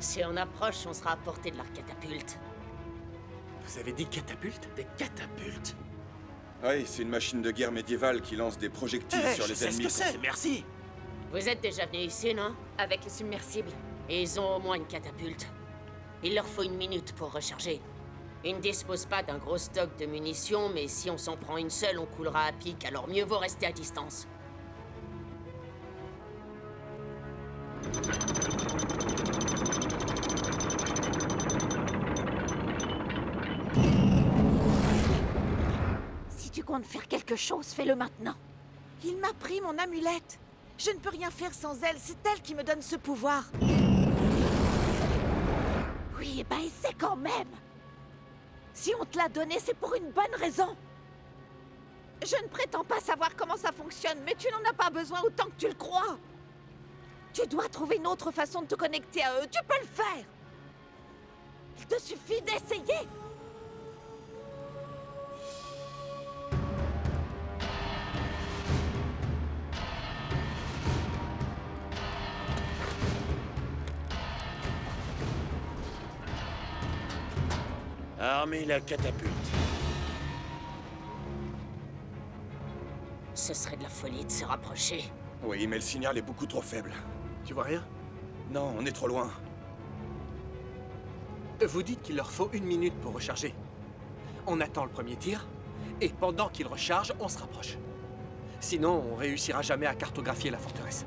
Si on approche, on sera à portée de leur catapulte. Vous avez dit catapulte? Des catapultes? Oui, c'est une machine de guerre médiévale qui lance des projectiles sur je les sais ennemis. ce que c'est, merci! Vous êtes déjà venus ici, non? Avec le submersible. Et ils ont au moins une catapulte. Il leur faut une minute pour recharger. Ils ne disposent pas d'un gros stock de munitions, mais si on s'en prend une seule, on coulera à pic, alors mieux vaut rester à distance. Si tu besoin de faire quelque chose, fais-le maintenant. Il m'a pris mon amulette. Je ne peux rien faire sans elle, c'est elle qui me donne ce pouvoir. Oui, ben essaie quand même. Si on te l'a donné, c'est pour une bonne raison. Je ne prétends pas savoir comment ça fonctionne, mais tu n'en as pas besoin autant que tu le crois. Tu dois trouver une autre façon de te connecter à eux, tu peux le faire. Il te suffit d'essayer. Armez la catapulte. Ce serait de la folie de se rapprocher. Oui, mais le signal est beaucoup trop faible. Tu vois rien? Non, on est trop loin. Vous dites qu'il leur faut 1 minute pour recharger. On attend le premier tir, et pendant qu'ils rechargent, on se rapproche. Sinon, on réussira jamais à cartographier la forteresse.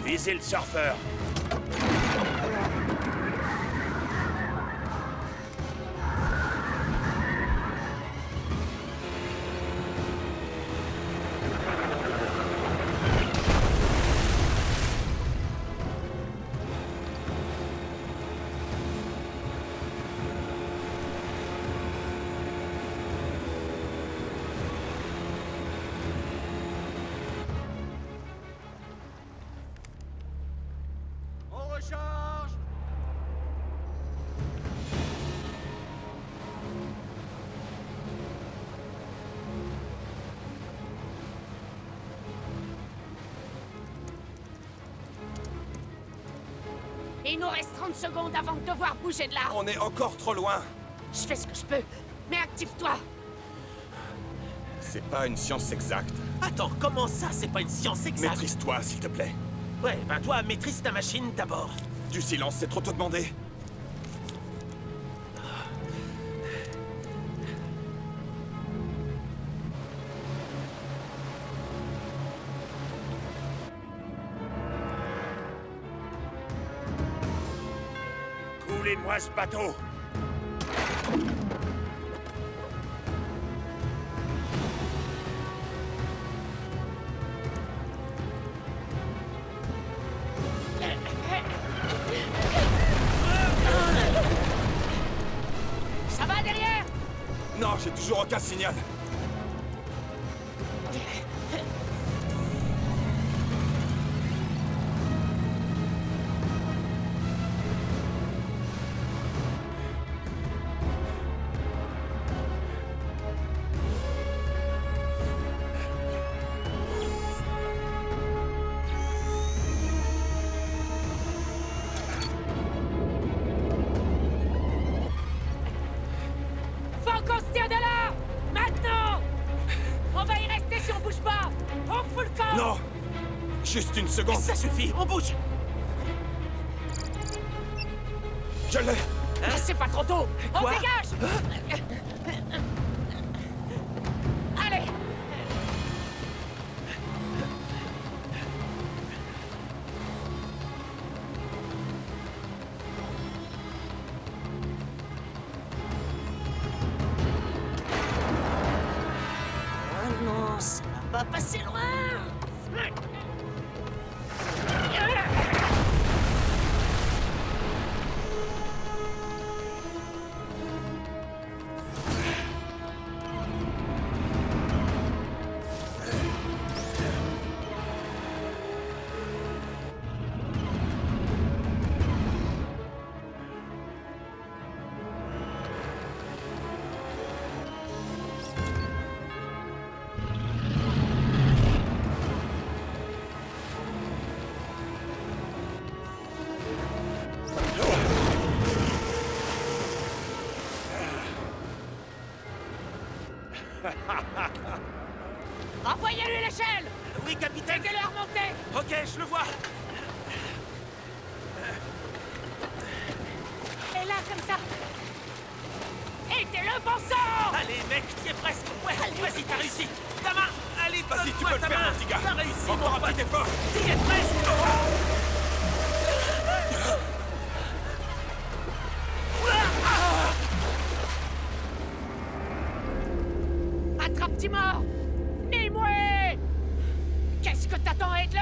Visez le surfeur. Il nous reste 30 secondes avant de devoir bouger de là. On est encore trop loin. Je fais ce que je peux, mais active-toi. C'est pas une science exacte. Attends, comment ça, c'est pas une science exacte? Maîtrise-toi, s'il te plaît. Ouais, ben toi, maîtrise ta machine d'abord. Du silence, c'est trop te demander. Coulez-moi ce bateau. Ça va derrière? Non, j'ai toujours aucun signal. Faut qu'on se tire de là! Maintenant! On va y rester si on bouge pas! On fout le camp! Non! Juste une seconde. Ça suffit, on bouge. Je l'ai. C'est pas trop tôt! On Quoi? dégage! Allez! Oh non, ça va pas passer loin! l'échelle! Oui, capitaine. Aidez-le à remonter! Ok, je le vois. Et là, comme ça! Aidez-le, bon sang! Allez, mec, t'y es presque. Ouais, vas-y, t'as réussi. Ta main. Allez, Vas-y, tu donne-moi peux le ta faire, main. mon petit gars. T'as réussi, Encore mon un petit pote. effort. T'y es presque. Attrape Timor! Nimue! Qu'est-ce que t'attends, aide-le!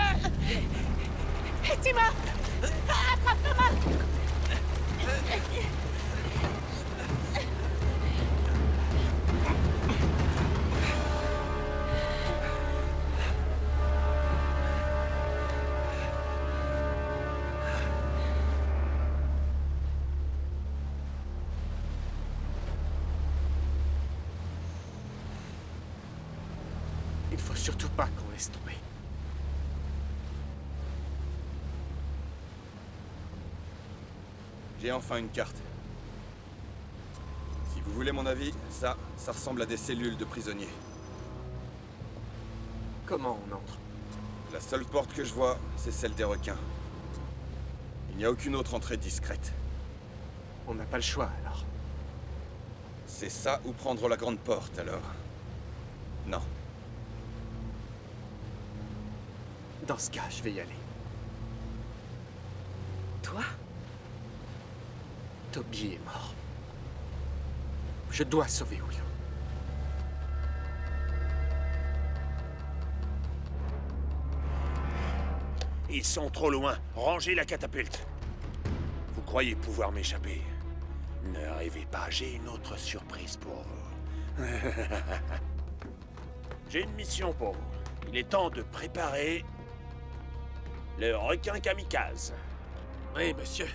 Timor! Attrape Thomas! Il faut surtout pas qu'on laisse tomber. J'ai enfin une carte. Si vous voulez mon avis, ça ressemble à des cellules de prisonniers. Comment on entre? La seule porte que je vois, c'est celle des requins. Il n'y a aucune autre entrée discrète. On n'a pas le choix, alors. C'est ça ou prendre la grande porte, alors? Non. Dans ce cas, je vais y aller. Toi? Toby est mort. Je dois sauver William. Ils sont trop loin. Rangez la catapulte. Vous croyez pouvoir m'échapper? Ne rêvez pas, j'ai une autre surprise pour vous. J'ai une mission pour vous. Il est temps de préparer le requin kamikaze. Oui, monsieur.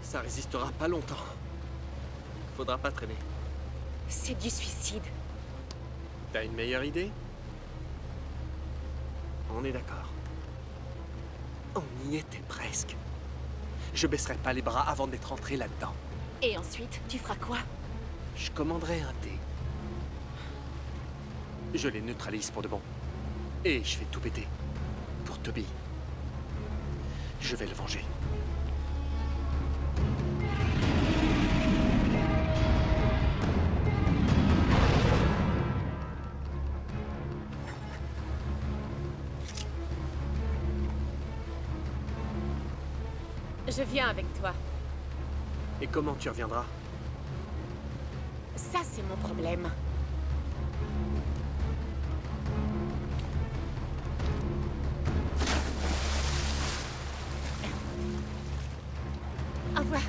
Ça résistera pas longtemps. Faudra pas traîner. C'est du suicide. T'as une meilleure idée? On est d'accord. On y était presque. Je baisserai pas les bras avant d'être entré là-dedans. Et ensuite, tu feras quoi? Je commanderai un dé. Je les neutralise pour de bon. Et je fais tout péter. Pour Toby. Je vais le venger. Je viens avec toi. Et comment tu reviendras? Ça, c'est mon problème. Au revoir.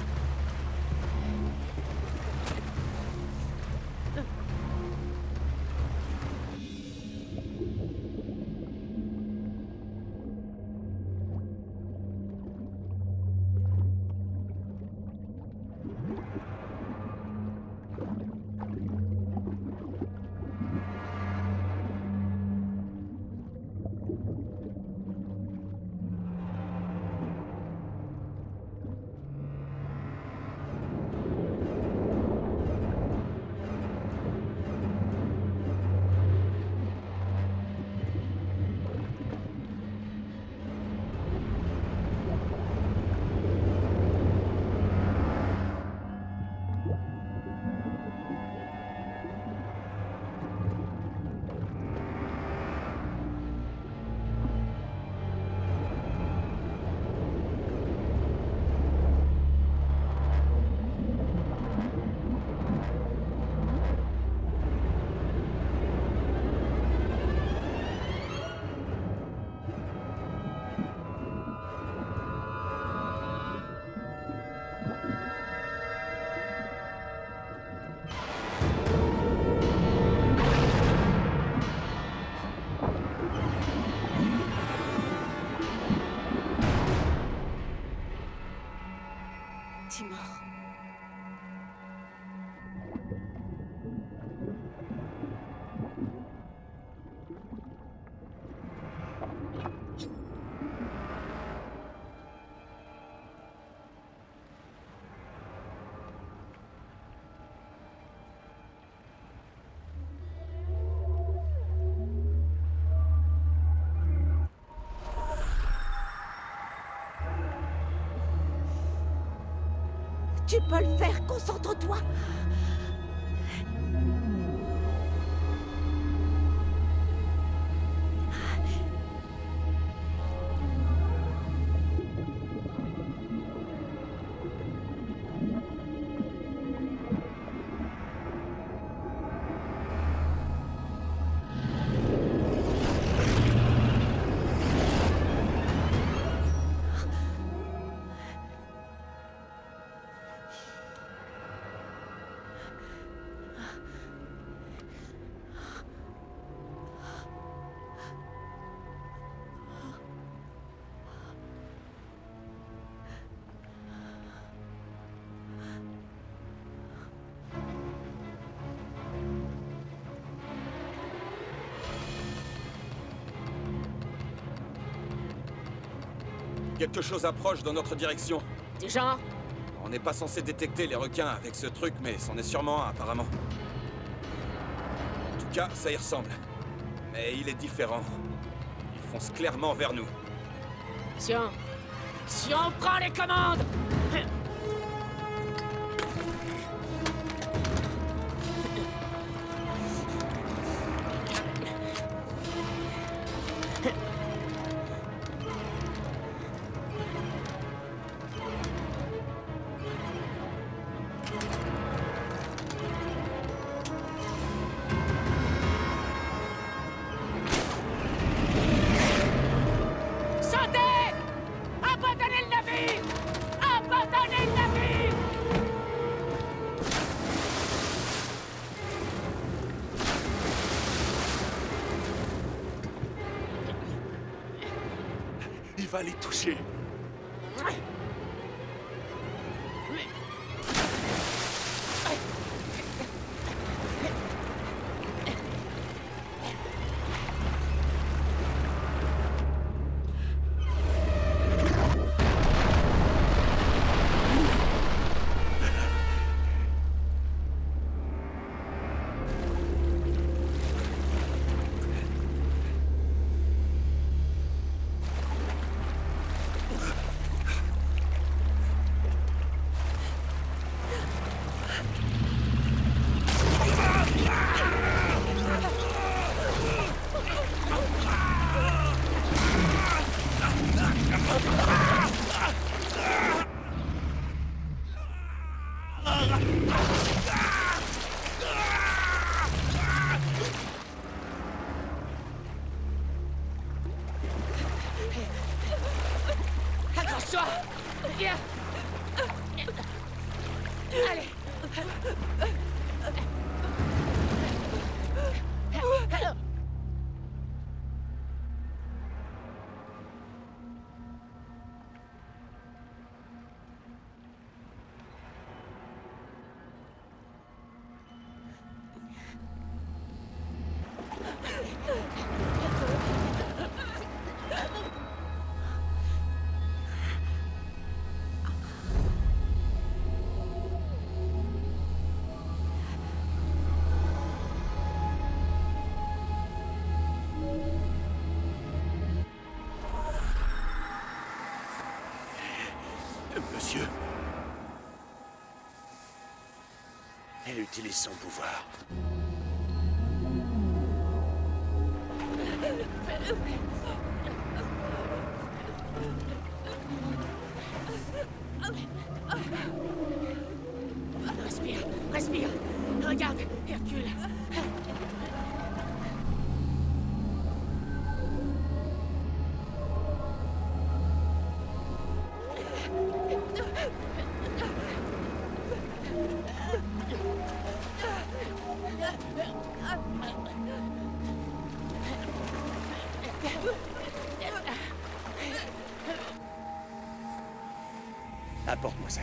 Timor. Tu peux le faire, concentre-toi. Quelque chose approche dans notre direction. Du genre? On n'est pas censé détecter les requins avec ce truc, mais c'en est sûrement un, apparemment. En tout cas, ça y ressemble. Mais il est différent. Il fonce clairement vers nous. Si on prend les commandes! Il va les toucher. Accroche-toi! Viens! Allez! Monsieur, Elle utilise son pouvoir. Respire, respire. Regarde, Hercule. Apporte-moi ça.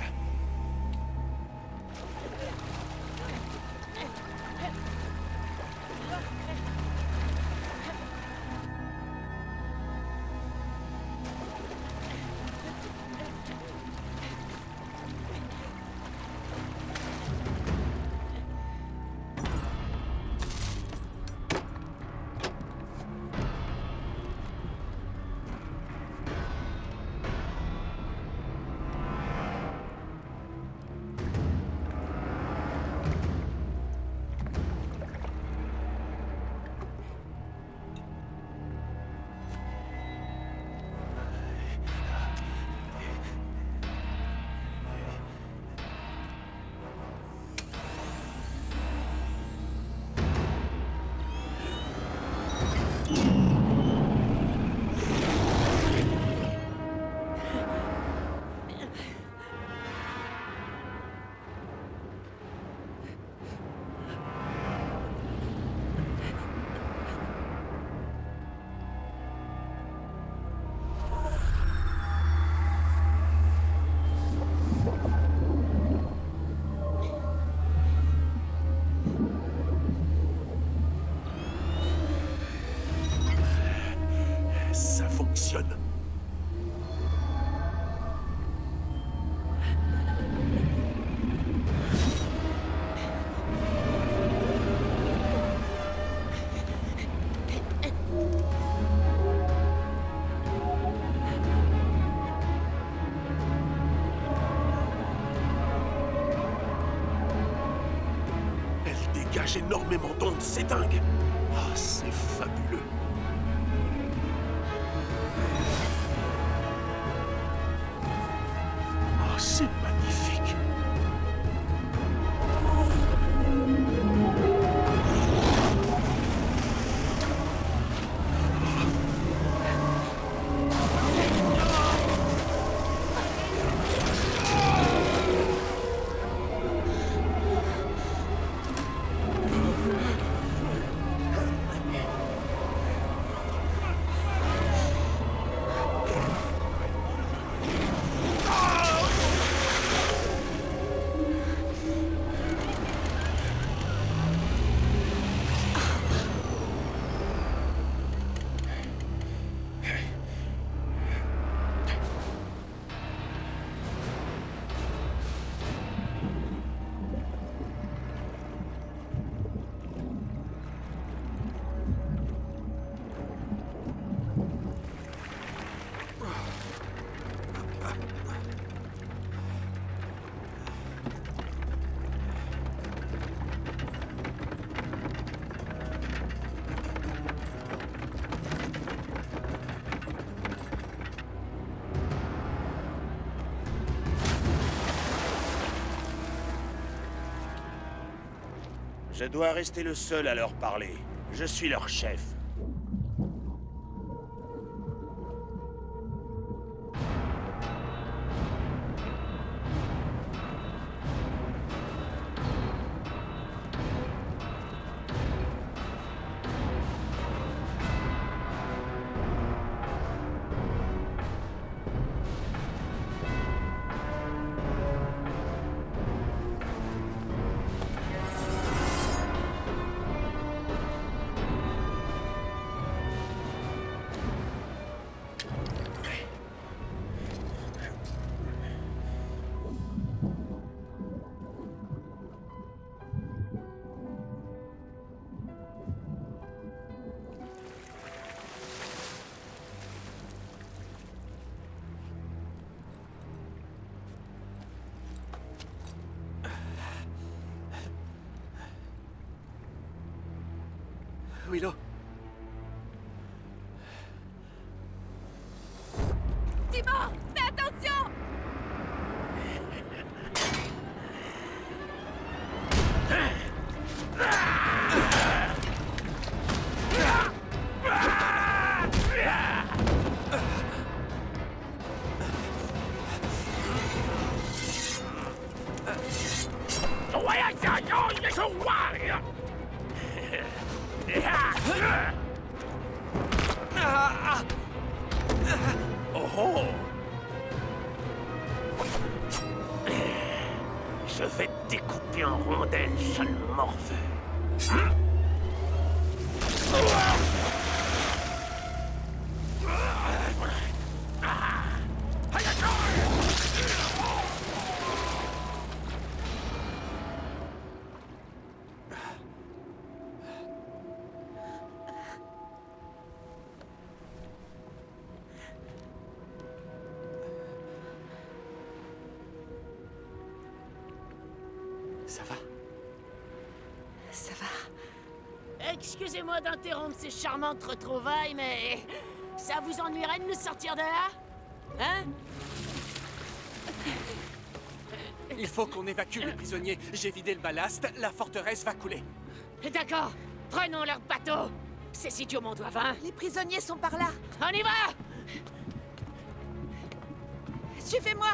fonctionne. Énormément d'ondes, c'est dingue. Ah, c'est fabuleux. Ah, c'est magnifique. Je dois rester le seul à leur parler. Je suis leur chef. Willow. Timon, fais attention! Oh! Je vais te découper en rondelles, sale morveux. Ça va? Ça va. Excusez-moi d'interrompre ces charmantes retrouvailles, mais... ça vous ennuierait de nous sortir de là? Hein? Il faut qu'on évacue les prisonniers. J'ai vidé le ballast, la forteresse va couler. D'accord, prenons leur bateau. Ces idiots m'en doivent un. Les prisonniers sont par là. On y va! Suivez-moi.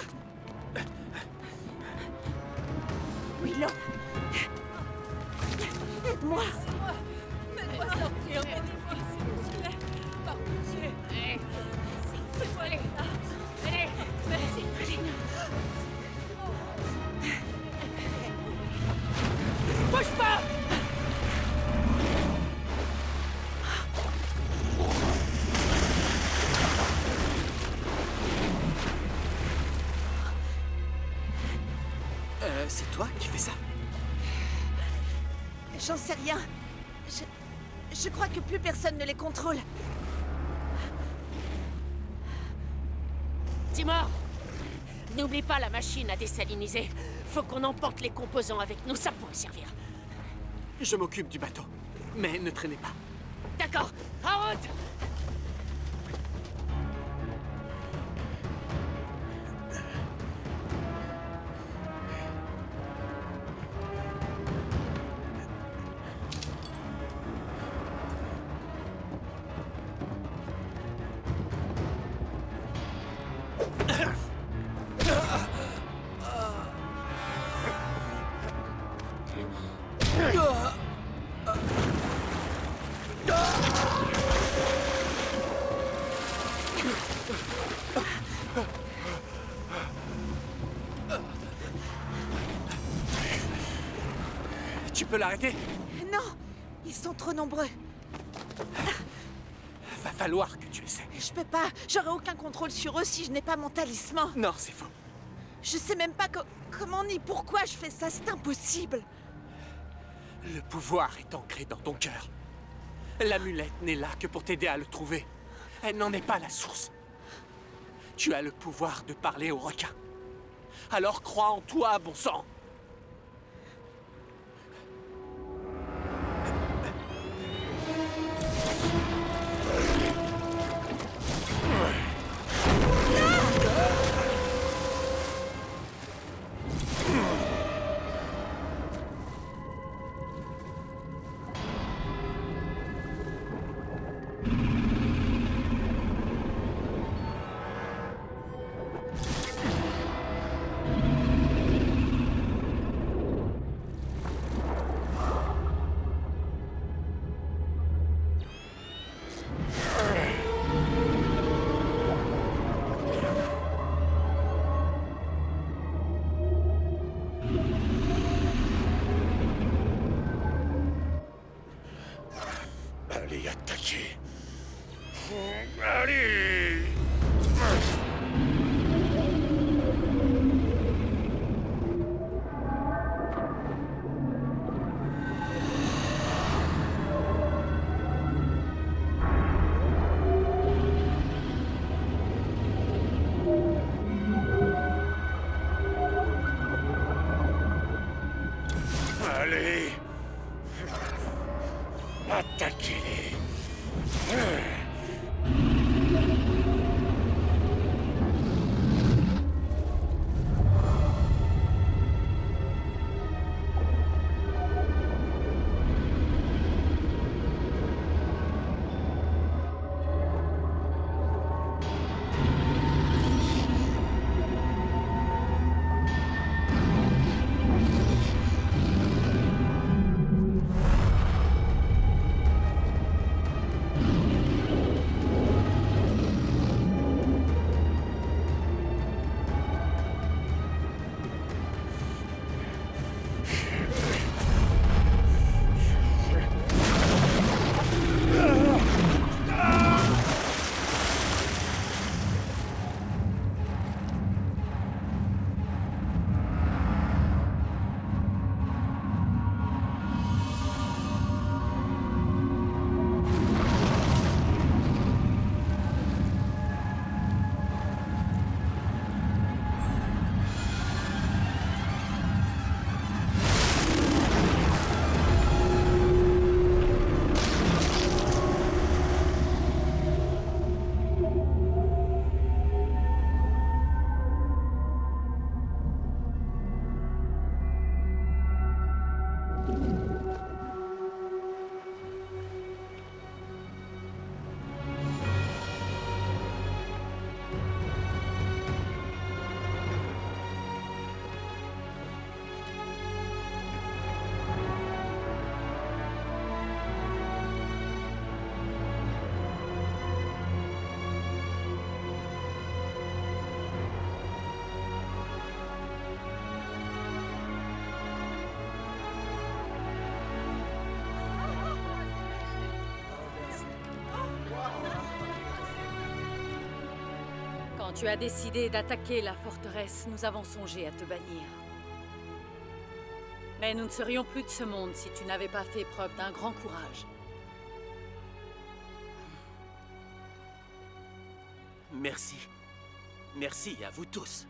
Willow. Aide-moi. Faites-moi sortir, aidez-moi, s'il vous plaît. Par pitié. Allez, allez, merci. Allez. Bouge pas! C'est toi qui fais ça? J'en sais rien. Je crois que plus personne ne les contrôle. Timor, n'oublie pas la machine à désaliniser. Faut qu'on emporte les composants avec nous, ça pourrait servir. Je m'occupe du bateau. Mais ne traînez pas. D'accord, en route! Tu peux l'arrêter? Non, ils sont trop nombreux. Va falloir que tu le sais. Je peux pas. J'aurai aucun contrôle sur eux si je n'ai pas mon talisman. Non, c'est faux. Je sais même pas comment ni pourquoi je fais ça. C'est impossible. Le pouvoir est ancré dans ton cœur. L'amulette n'est là que pour t'aider à le trouver. Elle n'en est pas la source. Tu as le pouvoir de parler aux requins. Alors crois en toi, bon sang. Allez, attaquez. Allez. Allez. Attaquez-les. Quand tu as décidé d'attaquer la forteresse, nous avons songé à te bannir. Mais nous ne serions plus de ce monde si tu n'avais pas fait preuve d'un grand courage. Merci. Merci à vous tous.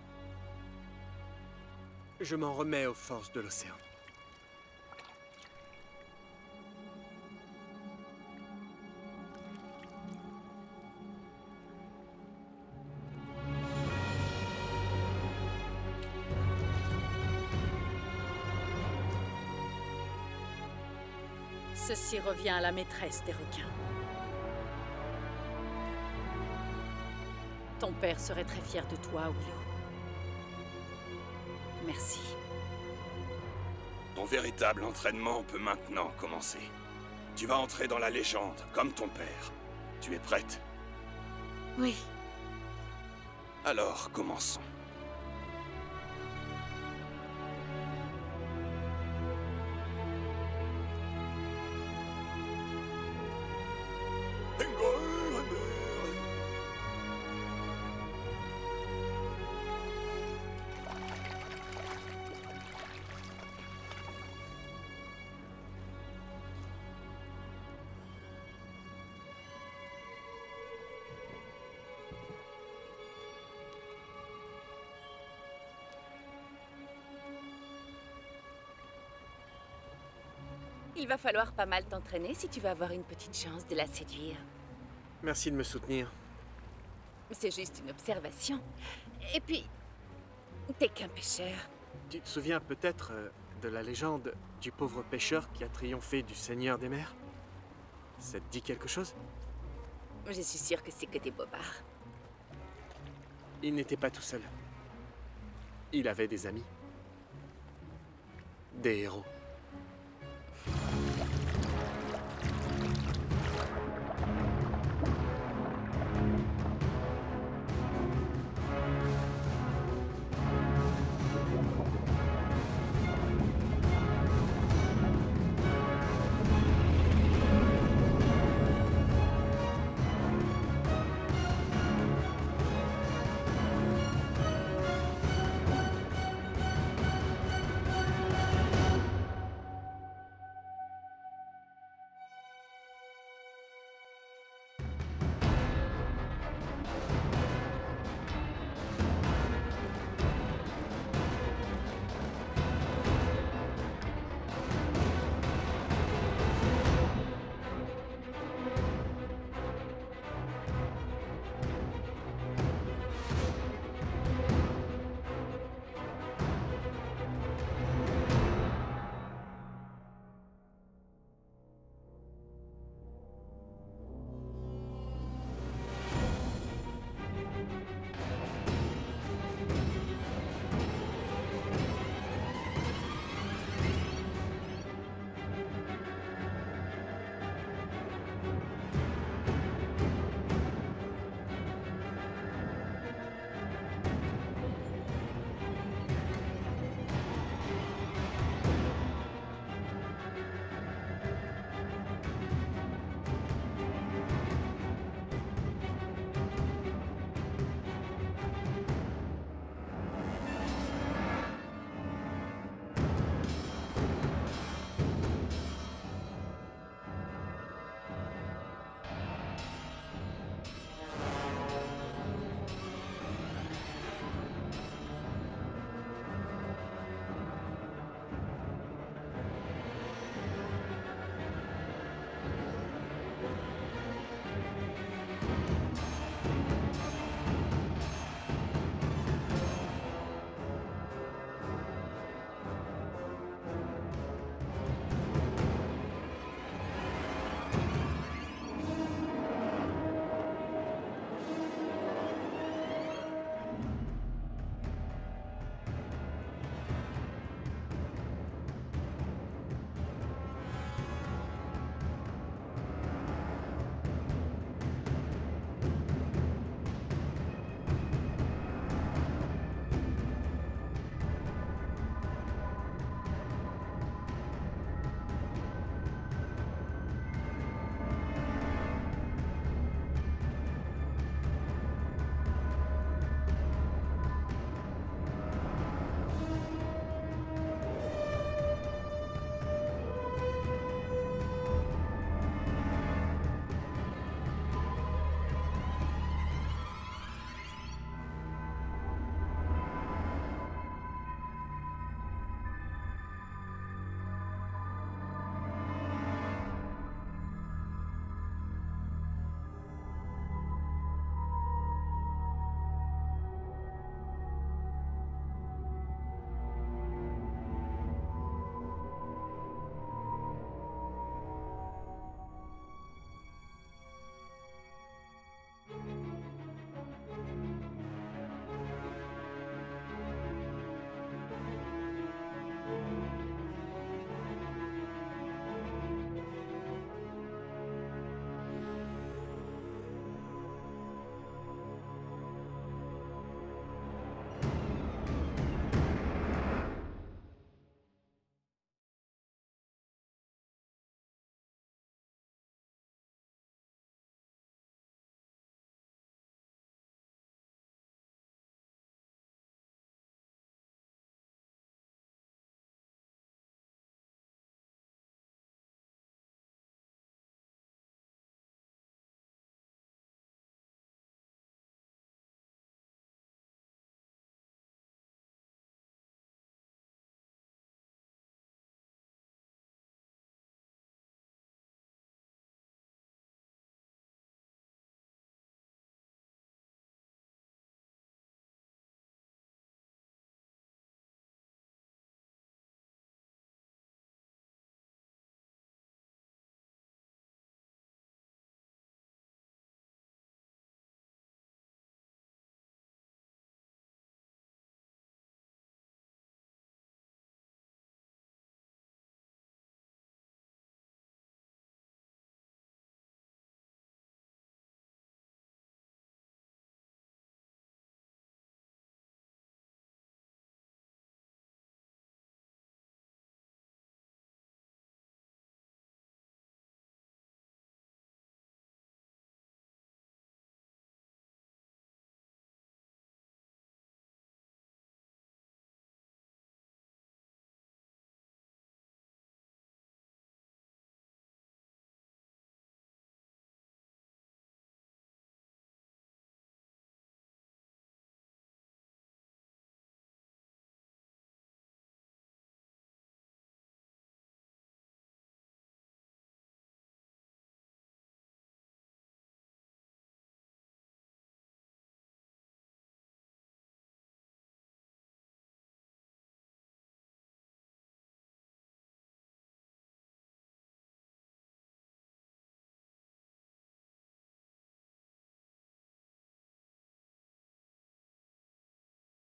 Je m'en remets aux forces de l'océan. Ceci revient à la maîtresse des requins. Ton père serait très fier de toi, Willow. Merci. Ton véritable entraînement peut maintenant commencer. Tu vas entrer dans la légende, comme ton père. Tu es prête? Oui. Alors, commençons. Il va falloir pas mal t'entraîner si tu veux avoir une petite chance de la séduire. Merci de me soutenir. C'est juste une observation. Et puis, t'es qu'un pêcheur. Tu te souviens peut-être de la légende du pauvre pêcheur qui a triomphé du Seigneur des mers? Ça te dit quelque chose? Je suis sûre que c'est que des bobards. Il n'était pas tout seul. Il avait des amis. Des héros.